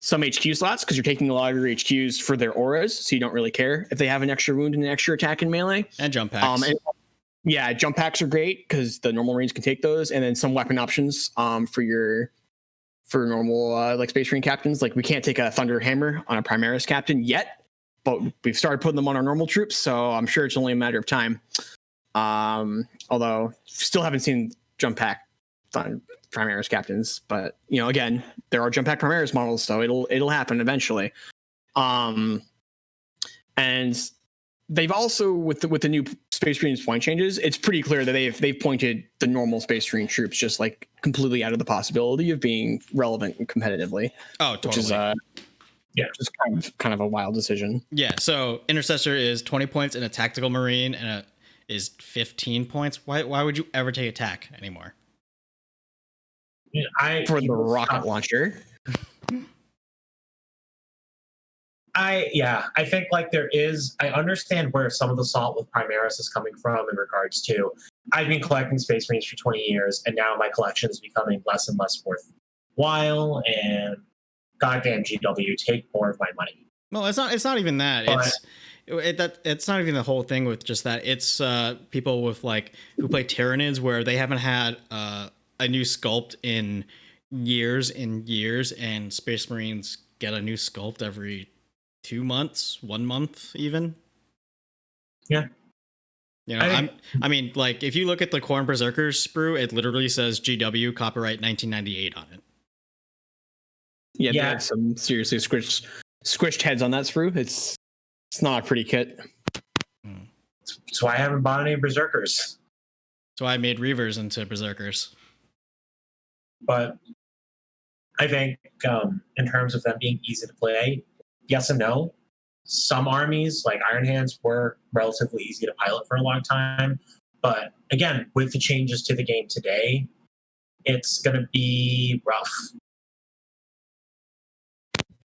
some HQ slots because you're taking a lot of your HQs for their auras, so you don't really care if they have an extra wound and an extra attack in melee. And jump packs. Yeah, jump packs are great because the normal Marines can take those, and then some weapon options for normal like Space Marine captains. Like we can't take a Thunder Hammer on a Primaris captain yet, but we've started putting them on our normal troops, so I'm sure it's only a matter of time. Although still haven't seen jump pack Primaris captains, but again, there are jump pack Primaris models, so it'll happen eventually. And they've also with the new Space Marines point changes, it's pretty clear that they've pointed the normal Space Marine troops just like completely out of the possibility of being relevant competitively. Oh, totally. Which is just kind of a wild decision. Yeah. So Intercessor is 20 points in a tactical Marine and is 15 points. Why would you ever take attack anymore? For the rocket launcher. I think like I understand where some of the salt with Primaris is coming from in regards to I've been collecting Space Marines for 20 years and now my collection is becoming less and less worthwhile, and goddamn GW, take more of my money. Well, it's not even that. But it's not even the whole thing with just that. It's people with like who play Tyranids where they haven't had a new sculpt in years and years, and Space Marines get a new sculpt every 2 months, 1 month even. Yeah. I mean, like if you look at the Khorne Berserkers sprue, it literally says GW copyright 1998 on it. Yeah, they have some seriously squished heads on that sprue. It's not a pretty kit. That's why I haven't bought any Berserkers. So I made Reavers into Berserkers. But I think in terms of them being easy to play, yes and no. Some armies, like Iron Hands, were relatively easy to pilot for a long time. But again, with the changes to the game today, it's going to be rough.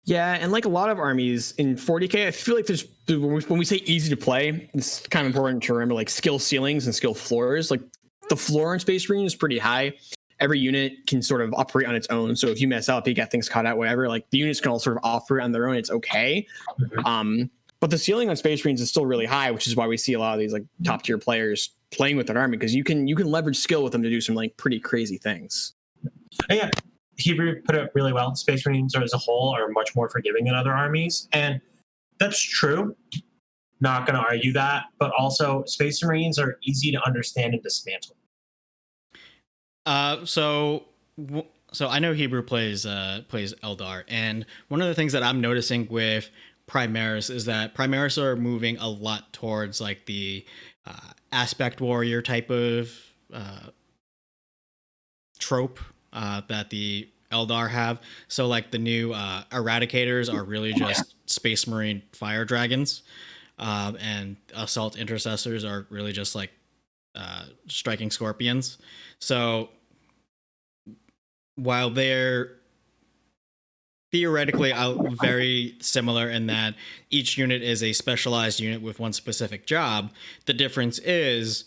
Yeah, and like a lot of armies in 40k, I feel like there's when we say easy to play, it's kind of important to remember like skill ceilings and skill floors. Like the floor in Space Marine is pretty high. Every unit can sort of operate on its own. So if you mess up, you get things caught out, whatever. Like the units can all sort of operate on their own. It's okay. Mm-hmm. But the ceiling on Space Marines is still really high, which is why we see a lot of these like top tier players playing with an army because you can leverage skill with them to do some like pretty crazy things. Yeah, Hebrew put it really well. Space Marines as a whole are much more forgiving than other armies, and that's true. Not going to argue that, but also Space Marines are easy to understand and dismantle. So I know Hebrew plays Eldar, and one of the things that I'm noticing with Primaris is that Primaris are moving a lot towards like the aspect warrior type of trope that the Eldar have. So like the new Eradicators are really just Space Marine fire dragons, and Assault Intercessors are really just like striking scorpions. So while they're theoretically very similar in that each unit is a specialized unit with one specific job, the difference is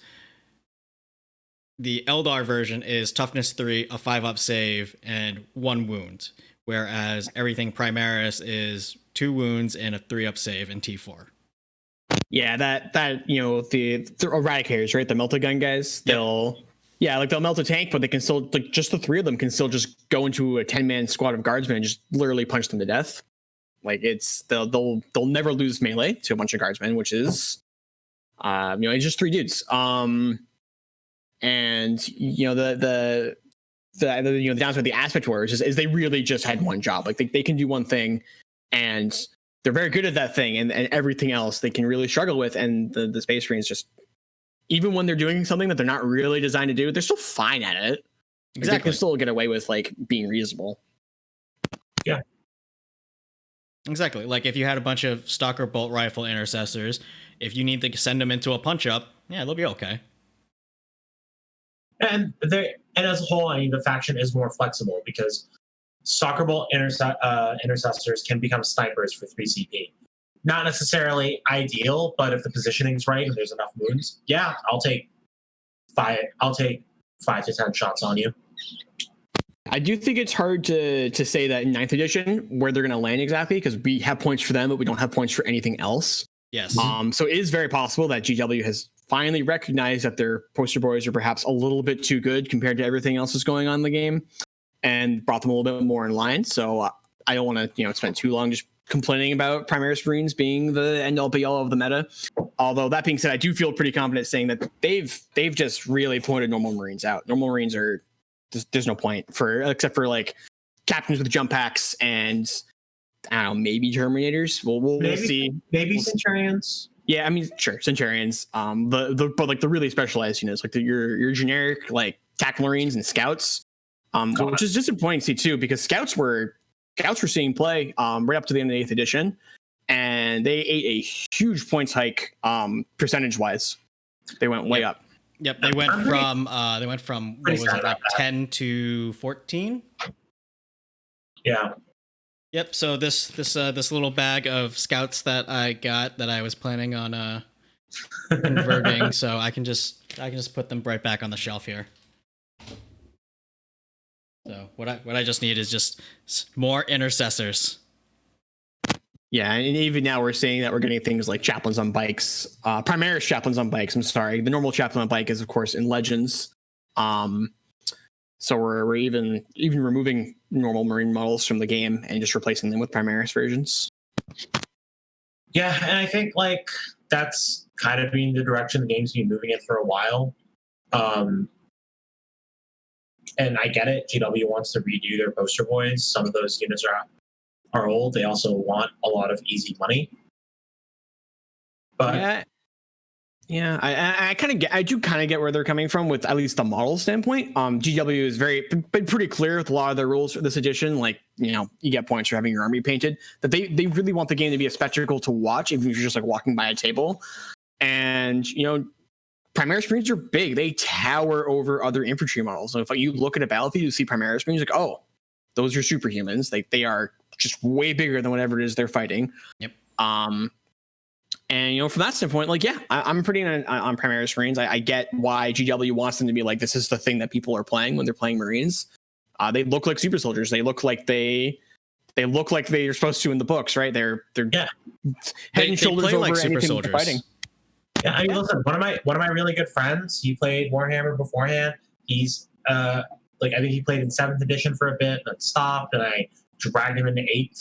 the Eldar version is toughness 3, a 5-up save, and 1 wound, whereas everything Primaris is 2 wounds and a 3-up save in T4. Yeah, that the eradicators, right? The melt a gun guys, they'll melt a tank, but they can still, like, just the 3 of them can still just go into a 10-man squad of guardsmen and just literally punch them to death. Like, they'll never lose melee to a bunch of guardsmen, which is it's just 3 dudes. And the downside of the aspect warriors is they really just had one job. Like, they can do one thing, and they're very good at that thing, and everything else they can really struggle with. And the Space Marines, just even when they're doing something that they're not really designed to do, they're still fine at it. Exactly. They can still get away with, like, being reasonable. Yeah. Exactly. Like, if you had a bunch of Stalker bolt rifle intercessors, if you need to send them into a punch up, yeah, they'll be okay. And as a whole, I mean, the faction is more flexible because Stalker bolt intercessors can become snipers for 3 CP. Not necessarily ideal, but if the positioning's right and there's enough wounds, yeah, I'll take 5 to 10 shots on you. I do think it's hard to say that in 9th edition where they're going to land exactly, because we have points for them, but we don't have points for anything else. Yes. So it is very possible that GW has finally recognized that their poster boys are perhaps a little bit too good compared to everything else that's going on in the game, and brought them a little bit more in line. So I don't want to spend too long just complaining about Primaris Marines being the end-all be-all of the meta. Although, that being said, I do feel pretty confident saying that they've just really pointed normal Marines out. Normal Marines are there's no point except for like captains with jump packs and I don't know, maybe Terminators. We'll see. Maybe Centurions. Yeah, I mean, sure, Centurions. But like the really specialized units, like your generic like TAC Marines and Scouts, which is disappointing to see too, because Scouts were seeing play right up to the end of the 8th edition, and they ate a huge points hike percentage wise. They went way up. Yep, they went from what was it, like 10 to 14? Yeah. Yep. So this little bag of Scouts that I got that I was planning on converting, so I can just put them right back on the shelf here. So what I just need is just more intercessors. Yeah, and even now we're seeing that we're getting things like chaplains on bikes, Primaris chaplains on bikes. I'm sorry, the normal chaplain on bike is of course in Legends. So we're even removing normal Marine models from the game and just replacing them with Primaris versions. Yeah, and I think like that's kind of been the direction the game's been moving in for a while. And I get it. GW wants to redo their poster boys. Some of those units are old. They also want a lot of easy money. But yeah, I do kind of get where they're coming from with at least the model standpoint. GW is been pretty clear with a lot of their rules for this edition. Like, you get points for having your army painted. That they really want the game to be a spectacle to watch, even if you're just like walking by a table. And Primaris Marines are big. They tower over other infantry models. So if you look at a battlefield, you see Primaris Marines, like, oh, those are superhumans. They are just way bigger than whatever it is they're fighting. Yep. And from that standpoint, like, yeah, I'm pretty on Primaris Marines. I get why GW wants them to be like, this is the thing that people are playing when they're playing Marines. They look like super soldiers. They look like they are supposed to in the books, right? They're head and shoulders over like super soldiers fighting. Yeah, I mean, listen, one of my really good friends, he played Warhammer beforehand. He's I think he played in 7th edition for a bit, then stopped, and I dragged him into 8th.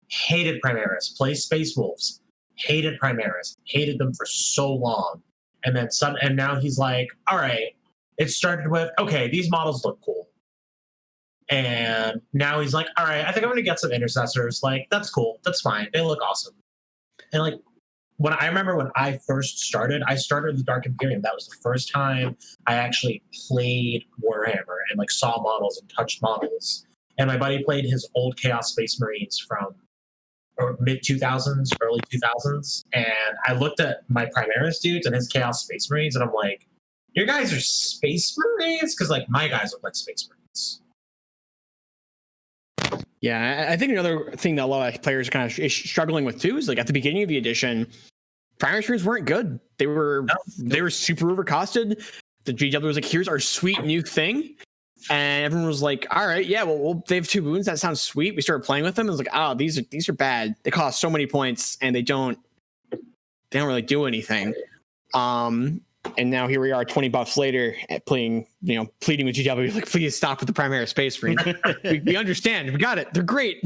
Hated Primaris, plays Space Wolves. Hated Primaris, hated them for so long. And now he's like, all right, it started with, okay, these models look cool. And now he's like, all right, I think I'm going to get some intercessors. Like, that's cool. That's fine. They look awesome. And like, when I first started, I started the Dark Imperium. That was the first time I actually played Warhammer and like saw models and touched models. And my buddy played his old Chaos Space Marines from mid 2000s, early 2000s. And I looked at my Primaris dudes and his Chaos Space Marines, and I'm like, your guys are Space Marines? Because like my guys look like Space Marines. Yeah, I think another thing that a lot of players are kind of struggling with too is like at the beginning of the edition, Primaris Marines weren't good. They were super overcosted. The GW was like, here's our sweet new thing. And everyone was like, all right, yeah, well, they have 2 boons. That sounds sweet. We started playing with them. It was like, oh, these are bad. They cost so many points and they don't really do anything. And now here we are 20 buffs later at pleading with GW, like, please stop with the Primaris Space Marine. we understand. We got it. They're great.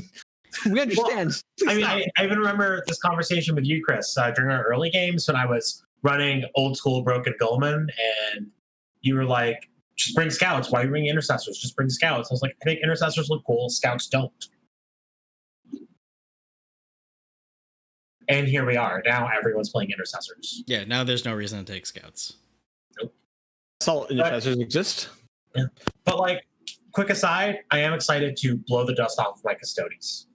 We understand. Well, I even remember this conversation with you, Chris, during our early games when I was running old school Broken Guilliman, and you were like, just bring scouts. Why are you bringing intercessors? Just bring scouts. I was like, I think intercessors look cool. Scouts don't. And here we are. Now everyone's playing intercessors. Yeah, now there's no reason to take scouts. Nope. All intercessors exist. Yeah. But, like, quick aside, I am excited to blow the dust off of my Custodes.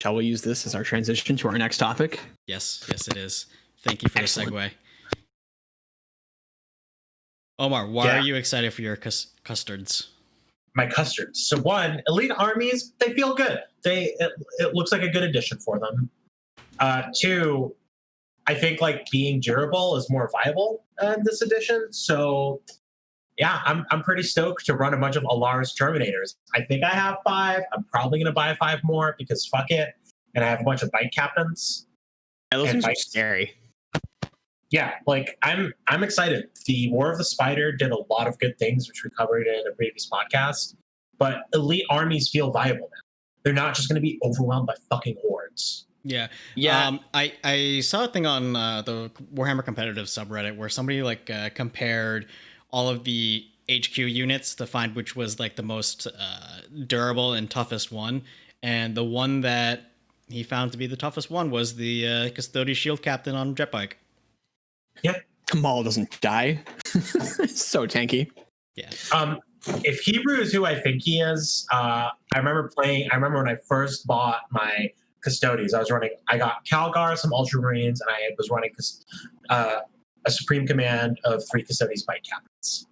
Shall we use this as our transition to our next topic? Yes, it is. Thank you for Excellent. the segue. Omar, why are you excited for your custards? My custards. So, 1, elite armies, they feel good. It looks like a good addition for them. 2, I think, like, being durable is more viable in this edition. So, yeah, I'm pretty stoked to run a bunch of Alaris Terminators. I think I have 5. I'm probably going to buy 5 more because fuck it. And I have a bunch of bike captains. Yeah, those And things are bikes. scary. Yeah, like, I'm excited. The War of the Spider did a lot of good things, which we covered in a previous podcast. But elite armies feel viable now. They're not just going to be overwhelmed by fucking hordes. Yeah. Yeah. I saw a thing on the Warhammer competitive subreddit where somebody compared all of the HQ units to find which was like the most durable and toughest one, and the one that he found to be the toughest one was the Custodes Shield Captain on Jetbike. Yeah. Kamal doesn't die. It's so tanky. Yeah. If Hebrew is who I think he is, I remember when I first bought my Custodes, I got Calgar, some Ultramarines, and I was running a Supreme Command of 3 Custodes Bike Captains.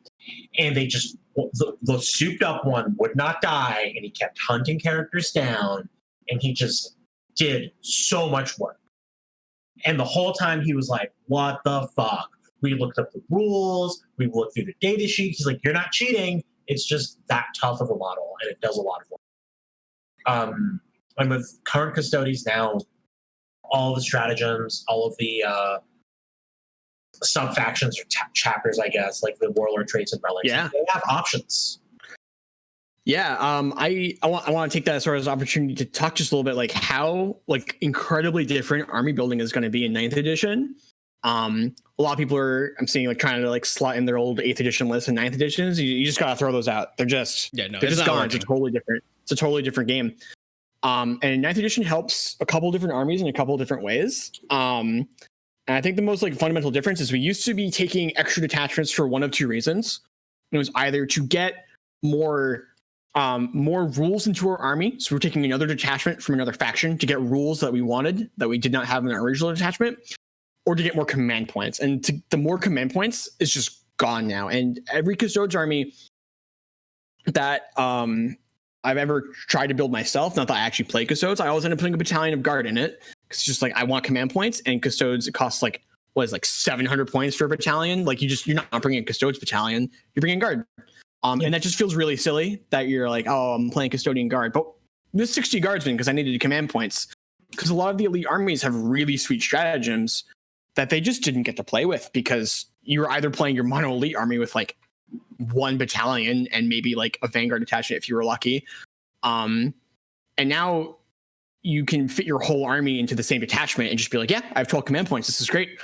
And they just, the souped up one would not die, and he kept hunting characters down, and he just did so much work. And the whole time he was like, what the fuck? We looked up the rules, we looked through the data sheet. He's like, you're not cheating. It's just that tough of a model, and it does a lot of work. And with current Custodes now, all the stratagems, all of the sub-factions or chapters, I guess, like the warlord traits and relics, Yeah. they have options. Yeah, I want to take that as sort of an opportunity to talk just a little bit like how like incredibly different army building is going to be in 9th edition. A lot of people I'm seeing like trying to like slot in their old 8th edition lists and 9th editions. You just got to throw those out. They're just they're just gone. It's totally different. It's a totally different game. And 9th edition helps a couple different armies in a couple different ways. And I think the most like fundamental difference is we used to be taking extra detachments for one of 2 reasons. It was either to get more rules into our army. So we're taking another detachment from another faction to get rules that we wanted that we did not have in our original detachment, or to get more command points. And the more command points is just gone now. And every Custodes army that I've ever tried to build myself, not that I actually play Custodes, I always end up putting a battalion of guard in it. It's just like I want command points, and Custodes, it costs like 700 points for a battalion. Like you're not bringing a Custodes battalion, you're bringing guard. And that just feels really silly that you're like, oh, I'm playing Custodian Guard. But there's 60 guardsmen because I needed command points. Because a lot of the elite armies have really sweet stratagems that they just didn't get to play with because you were either playing your mono elite army with like 1 battalion and maybe like a Vanguard detachment if you were lucky. And now you can fit your whole army into the same detachment and just be like, yeah, I have 12 command points. This is great.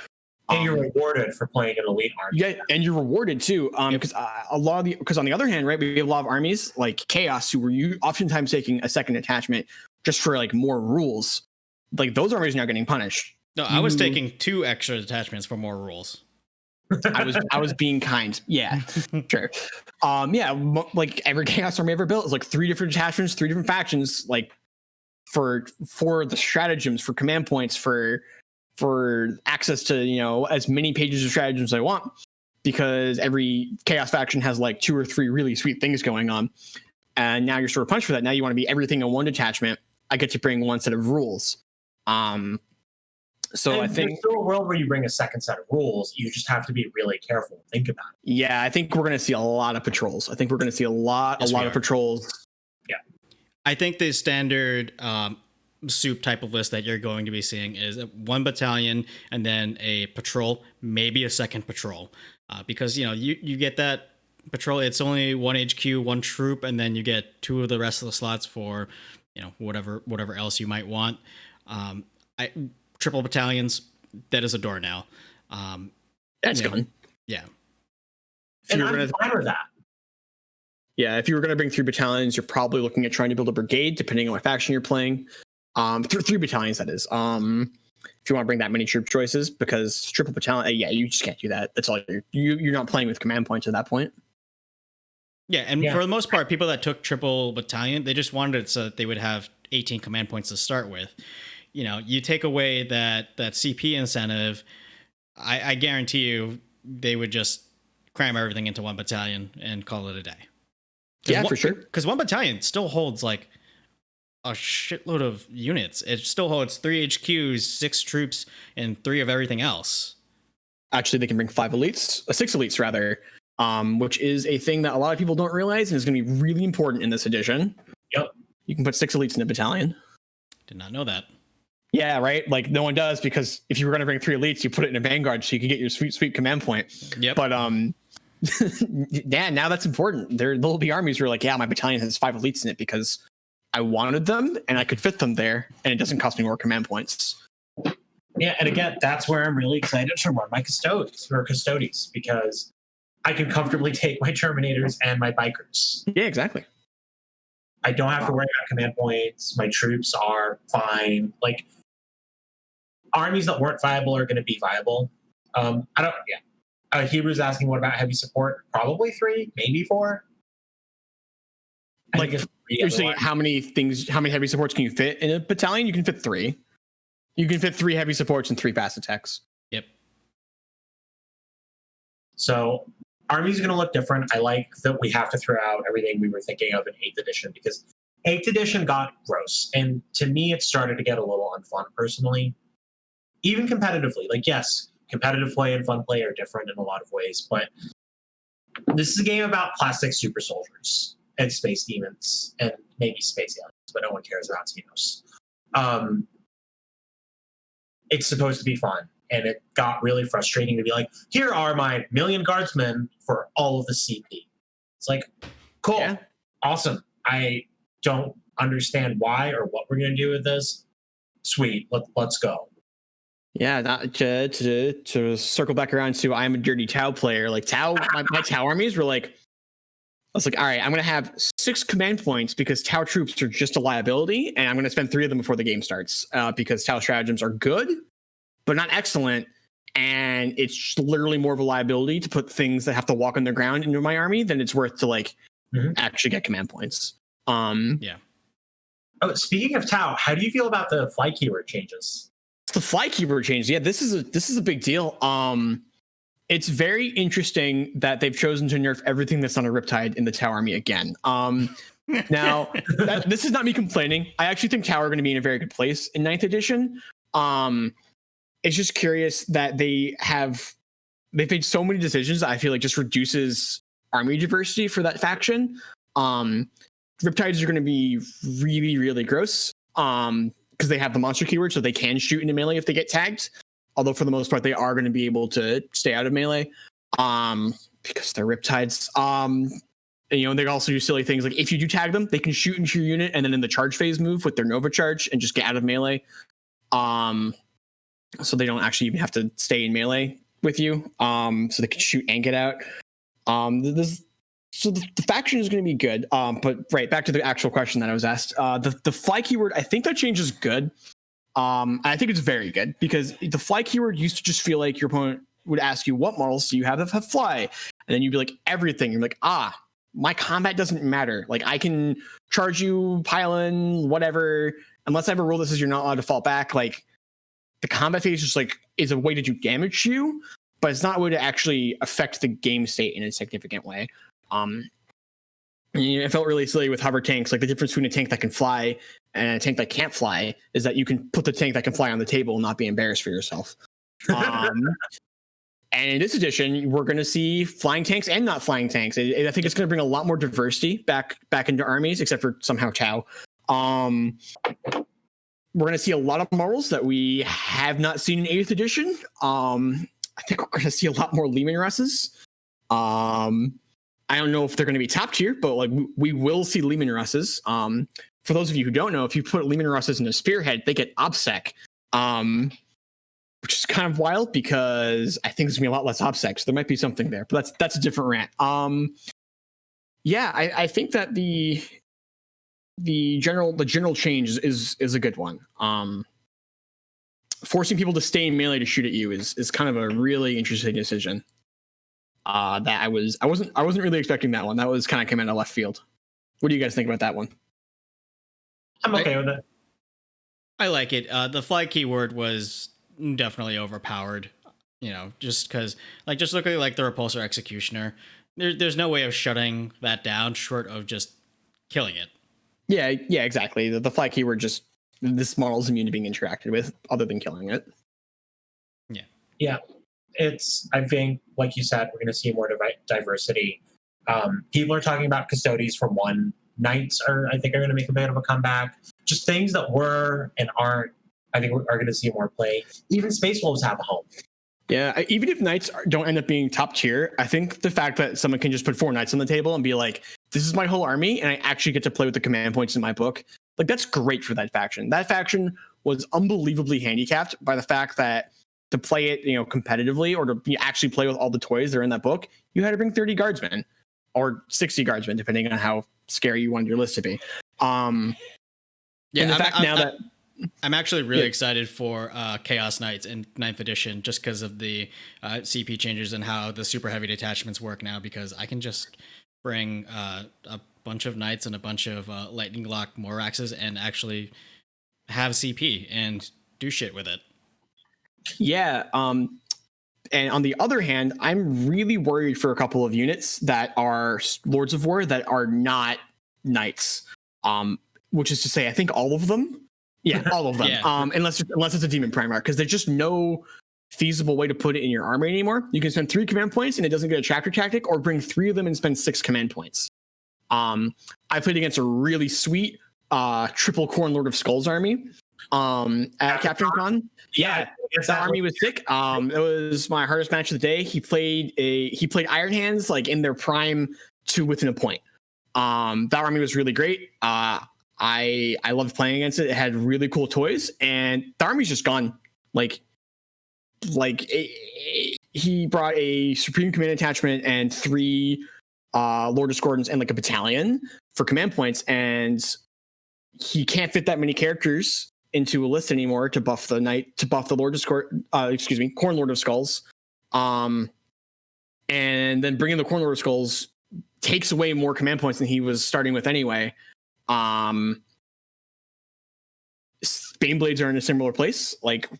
And you're rewarded for playing an elite army. Yeah, and you're rewarded too. Because because on the other hand, right, we have a lot of armies like Chaos who were oftentimes taking a second attachment just for like more rules. Like those armies are now getting punished. No, I was taking 2 extra detachments for more rules. I was being kind. Yeah, sure. Like every Chaos army ever built is like 3 different detachments, 3 different factions, like for the stratagems, for command points, for access to as many pages of stratagems as I want, because every Chaos faction has like 2 or 3 really sweet things going on, and now you're sort of punished for that. Now you want to be everything in 1 detachment. I get to bring 1 set of rules, So I think there's still a world where you bring a second set of rules. You just have to be really careful and think about it. Yeah, I think we're going to see a lot of patrols. I think we're going to see a lot of patrols. Yeah. I think the standard soup type of list that you're going to be seeing is one battalion and then a patrol, maybe a second patrol, because you get that patrol. It's only one HQ, one troop, and then you get two of the rest of the slots for whatever else you might want. Triple battalions, dead as a door now. That's gone. Yeah. And I'm fine with that. Yeah, if you were going to bring 3 battalions, you're probably looking at trying to build a brigade, depending on what faction you're playing. 3 battalions, that is. If you want to bring that many troop choices, because triple battalion, you just can't do that. That's all you're not playing with command points at that point. Yeah, and for the most part, people that took triple battalion, they just wanted it so that they would have 18 command points to start with. You take away that CP incentive, I guarantee you they would just cram everything into one battalion and call it a day. Yeah, for sure. Because one battalion still holds like a shitload of units. It still holds 3 HQs, 6 troops, and 3 of everything else. Actually, they can bring 6 elites rather, which is a thing that a lot of people don't realize and is going to be really important in this edition. Yep. You can put 6 elites in a battalion. Did not know that. Yeah, right? Like, no one does, because if you were going to bring 3 elites, you put it in a vanguard so you could get your sweet command point. Yep. But, yeah, now that's important. There'll be armies who are like, yeah, my battalion has 5 elites in it because I wanted them and I could fit them there, and it doesn't cost me more command points. Yeah, and again, that's where I'm really excited to run my custodies, because I can comfortably take my Terminators and my Bikers. Yeah, exactly. I don't have to worry about command points. My troops are fine. Like, armies that weren't viable are going to be viable. Hebrew's asking, what about heavy support? Probably 3, maybe 4. Like, you're saying how many heavy supports can you fit in a battalion? You can fit 3. You can fit 3 heavy supports and 3 fast attacks. Yep. So armies are going to look different. I like that we have to throw out everything we were thinking of in 8th edition, because 8th edition got gross. And to me, it started to get a little unfun personally. Even competitively. Like, yes, competitive play and fun play are different in a lot of ways, but this is a game about plastic super soldiers and space demons and maybe space aliens, but no one cares about Xenos. It's supposed to be fun, and it got really frustrating to be like, here are my 1,000,000 guardsmen for all of the CP. It's like, cool, awesome. I don't understand why or what we're going to do with this. Sweet, let's go. Yeah, to circle back around to I'm a dirty Tau player. Like, Tau, my Tau armies were like, I was like, all right, I'm going to have 6 command points because Tau troops are just a liability, and I'm going to spend 3 of them before the game starts because Tau stratagems are good, but not excellent, and it's just literally more of a liability to put things that have to walk on the ground into my army than it's worth to actually get command points. Yeah. Oh, speaking of Tau, how do you feel about the fly keyword changes? The fly keyword change, yeah, this is a big deal. It's very interesting that they've chosen to nerf everything that's on a Riptide in the Tau army again. Now, this is not me complaining. I actually think Tau are going to be in a very good place in 9th edition. It's just curious that they've made so many decisions that I feel like just reduces army diversity for that faction. Riptides are going to be really, really gross because they have the monster keyword, so they can shoot into melee if they get tagged. Although for the most part, they are going to be able to stay out of melee because they're Riptides. They also do silly things like if you do tag them, they can shoot into your unit and then in the charge phase move with their Nova Charge and just get out of melee. So they don't actually even have to stay in melee with you. So they can shoot and get out. So the faction is going to be good. But right, back to the actual question that I was asked. The fly keyword, I think that change is good. I think it's very good because the fly keyword used to just feel like your opponent would ask you, what models do you have that have fly? And then you'd be like, everything. You're like, my combat doesn't matter. Like, I can charge you, pile in, whatever. Unless I have a rule that says you're not allowed to fall back. Like, the combat phase is a way to do damage to you, but it's not a way to actually affect the game state in a significant way. It felt really silly with hover tanks. Like the difference between a tank that can fly and a tank that can't fly is that you can put the tank that can fly on the table and not be embarrassed for yourself. And in this edition, we're going to see flying tanks and not flying tanks. I think it's going to bring a lot more diversity back into armies, except for somehow Tau. We're going to see a lot of models that we have not seen in 8th edition. I think we're going to see a lot more Lehman Russes. I don't know if they're going to be top tier, but like we will see Lehman Russes. For those of you who don't know, if you put Lehman Russes in a spearhead, they get OBSEC. Which is kind of wild because I think there's gonna be a lot less OBSEC, so there might be something there, but that's a different rant. I think that the general change is a good one. Forcing people to stay in melee to shoot at you is kind of a really interesting decision. That I wasn't really expecting that one. That was kind of came out of left field. What do you guys think about that one? I'm okay with it. I like it. The fly keyword was definitely overpowered, just because just looking like the Repulsor Executioner, there's no way of shutting that down short of just killing it. Yeah, exactly. The fly keyword, just this model is immune to being interacted with other than killing it. Yeah. I think, like you said, we're going to see more diversity. People are talking about Custodies from 1. Knights I think are going to make a bit of a comeback. Just things that were and aren't, I think are going to see more play. Even Space Wolves have a home. Yeah, even if Knights don't end up being top tier, I think the fact that someone can just put 4 Knights on the table and be like, this is my whole army, and I actually get to play with the command points in my book, like that's great for that faction. That faction was unbelievably handicapped by the fact that to play it, competitively or to actually play with all the toys that are in that book, you had to bring 30 guardsmen or 60 guardsmen, depending on how scary you wanted your list to be. I'm actually really excited for Chaos Knights in 9th edition just because of the CP changes and how the super heavy detachments work now, because I can just bring a bunch of Knights and a bunch of Lightning Lock Moraxes and actually have CP and do shit with it. Yeah. And on the other hand, I'm really worried for a couple of units that are Lords of War that are not Knights, which is to say, I think all of them. Yeah, all of them. Yeah. Unless it's a Demon Primarch, because there's just no feasible way to put it in your army anymore. You can spend 3 command points and it doesn't get a chapter tactic, or bring 3 of them and spend 6 command points. I played against a really sweet triple Khorne Lord of Skulls army at Captain Con. Yeah, that army was sick. It was my hardest match of the day. He played Iron Hands like in their prime to within a point. That army was really great. I loved playing against it. It had really cool toys, and the army's just gone. He brought a Supreme Command attachment and 3 Lord of Squadrons and like a battalion for command points, and he can't fit that many characters into a list anymore to buff the Lord of Khorne Lord of Skulls. And then bringing the Khorne Lord of Skulls takes away more command points than he was starting with anyway. Baneblades are in a similar place. Like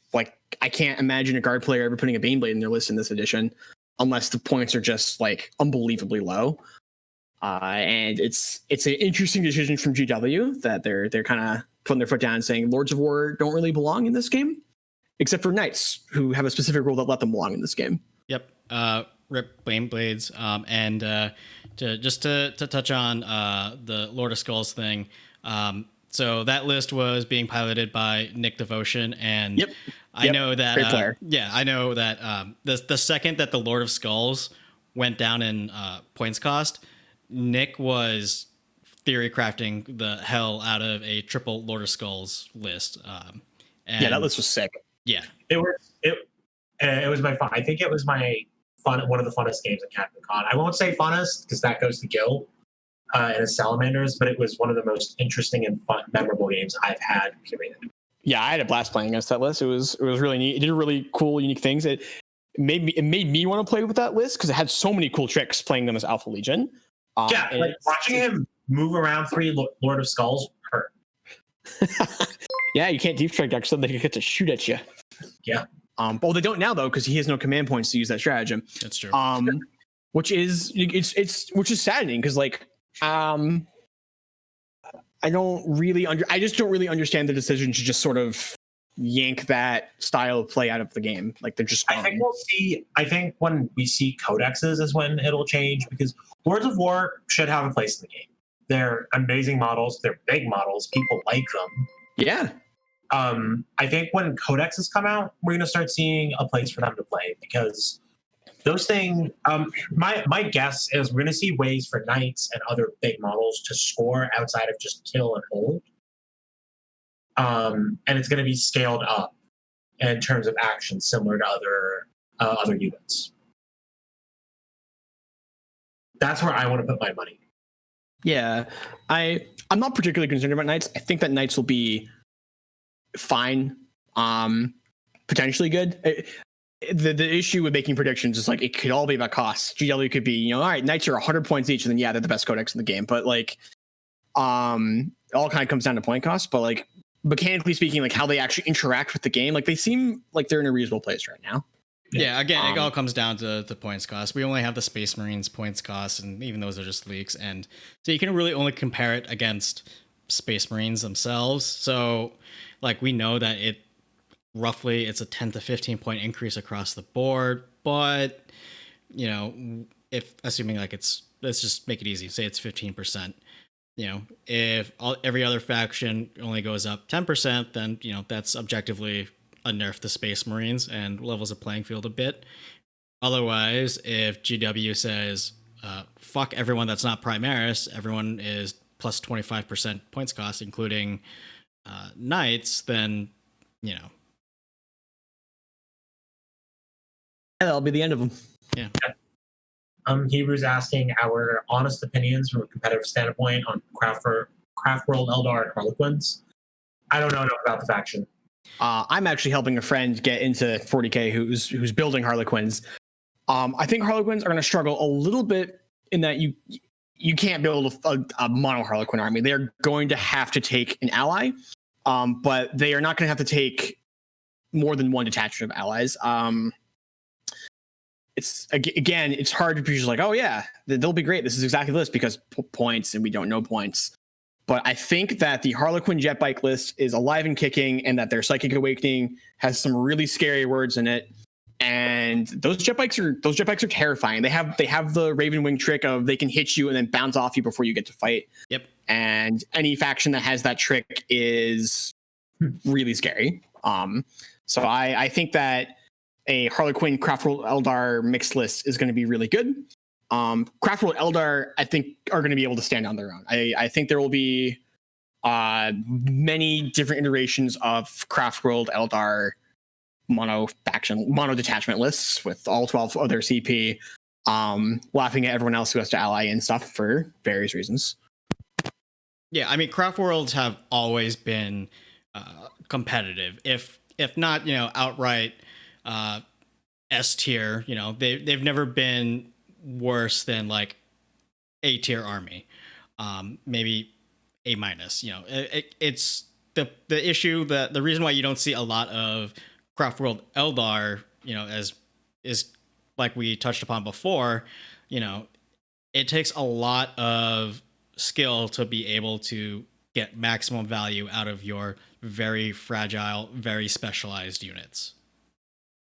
I can't imagine a guard player ever putting a Baneblade in their list in this edition, unless the points are just like unbelievably low. And it's an interesting decision from GW that they're kind of putting their foot down and saying Lords of War don't really belong in this game, except for Knights, who have a specific rule that let them belong in this game. Yep. Rip Baneblades. And to touch on the Lord of Skulls thing. So that list was being piloted by Nick Devotion, and I know that I know that the second that the Lord of Skulls went down in points cost, Nick was theory crafting the hell out of a triple Lord of Skulls list. And that list was sick. Yeah, it was my fun. I think it was my fun. One of the funnest games at Captain Con. I won't say funnest because that goes to Gil and his Salamanders, but it was one of the most interesting and fun, memorable games I've had. Period. Yeah, I had a blast playing against that list. It was really neat. It did really cool, unique things. It made me want to play with that list because it had so many cool tricks playing them as Alpha Legion. Like watching him move around 3 Lord of Skulls hurt. Yeah, you can't deep strike deck, so they get to shoot at you. Yeah. Well, they don't now though, because he has no command points to use that stratagem. That's true. Which is saddening because like I just don't really understand the decision to just sort of yank that style of play out of the game. Like they're just gone. I think when we see codexes is when it'll change, because Lords of War should have a place in the game. They're amazing models. They're big models. People like them. Yeah. I think when codexes come out, we're going to start seeing a place for them to play, because those things, my guess is we're going to see ways for knights and other big models to score outside of just kill and hold. And it's going to be scaled up in terms of action, similar to other units. That's where I want to put my money. Yeah, I'm not particularly concerned about knights. I think that knights will be fine, potentially good. The issue with making predictions is like it could all be about costs. GW could be, all right, knights are 100 points each, and then yeah, they're the best codex in the game. But like, it all kind of comes down to point cost. But like mechanically speaking, like how they actually interact with the game, like they seem like they're in a reasonable place right now. Yeah, again, it all comes down to the points cost. We only have the Space Marines points cost, and even those are just leaks. And so you can really only compare it against Space Marines themselves. So like we know that it's a 10 to 15 point increase across the board. But, if assuming like let's just make it easy, say it's 15%. If every other faction only goes up 10%, then, that's objectively a nerf to Space Marines and levels the playing field a bit. Otherwise, if GW says, fuck everyone that's not Primaris, everyone is plus 25% points cost, including knights, then, that'll be the end of them. Yeah. Hebrew's asking our honest opinions from a competitive standpoint on Craft World Eldar and Harlequins. I don't know enough about the faction. I'm actually helping a friend get into 40k who's building Harlequins. I think Harlequins are going to struggle a little bit in that you can't build a mono Harlequin army. They're going to have to take an ally, but they are not going to have to take more than one detachment of allies. It's hard to be just like, oh yeah, they'll be great. This is exactly this because points, and we don't know points. But I think that the Harlequin jet bike list is alive and kicking, and that their Psychic Awakening has some really scary words in it. And those jet bikes are terrifying. They have the Raven Wing trick of they can hit you and then bounce off you before you get to fight. Yep. And any faction that has that trick is really scary. So I think that a Harlequin Craftworld Eldar mixed list is going to be really good. Craftworld Eldar, I think, are going to be able to stand on their own. I think there will be many different iterations of Craftworld Eldar mono detachment lists with all 12 of their CP, laughing at everyone else who has to ally and stuff for various reasons. Yeah, I mean, Craft Worlds have always been competitive, if not, outright S tier. They've never been worse than like A tier army, maybe A minus. It's the issue that the reason why you don't see a lot of Craft World Eldar, as is like we touched upon before. It takes a lot of skill to be able to get maximum value out of your very fragile, very specialized units.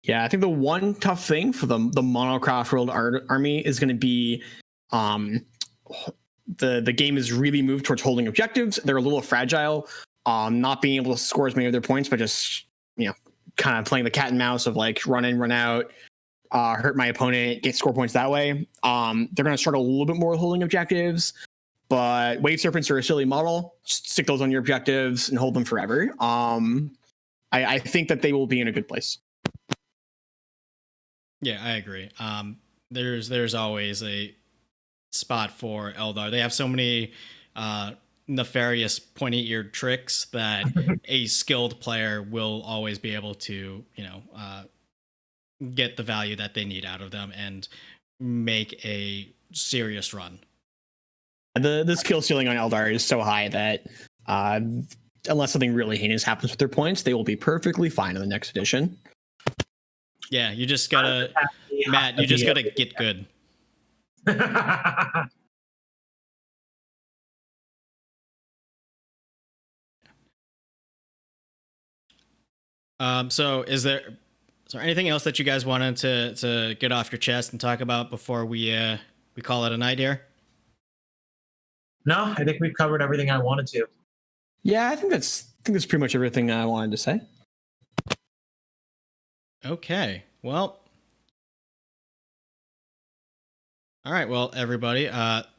Yeah, I think the one tough thing for the mono Craft World army is going to be the game is really moved towards holding objectives. They're a little fragile, not being able to score as many of their points, but just kind of playing the cat and mouse of like run in, run out, hurt my opponent, get score points that way. They're going to struggle a little bit more with holding objectives, but Wave Serpents are a silly model. Just stick those on your objectives and hold them forever. I think that they will be in a good place. Yeah, I agree. There's always a spot for Eldar. They have so many nefarious pointy-eared tricks that a skilled player will always be able to, get the value that they need out of them and make a serious run. The skill ceiling on Eldar is so high that unless something really heinous happens with their points, they will be perfectly fine in the next edition. Yeah, you just gotta, Matt, you just gotta get good. So is there anything else that you guys wanted to get off your chest and talk about before we call it a night here? No, I think we've covered everything I wanted to. Yeah, I think that's pretty much everything I wanted to say. Okay. Well. All right. Well, everybody,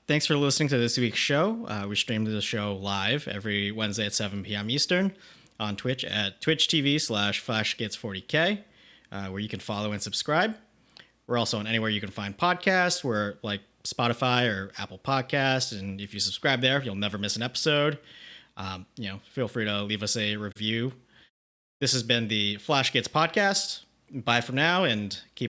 thanks for listening to this week's show. We stream the show live every Wednesday at 7 p.m. Eastern on Twitch at twitch.tv/FlashGates40K, where you can follow and subscribe. We're also on anywhere you can find podcasts. We're like Spotify or Apple Podcasts. And if you subscribe there, you'll never miss an episode. Feel free to leave us a review. This has been the Flash Gates podcast. Bye for now, and keep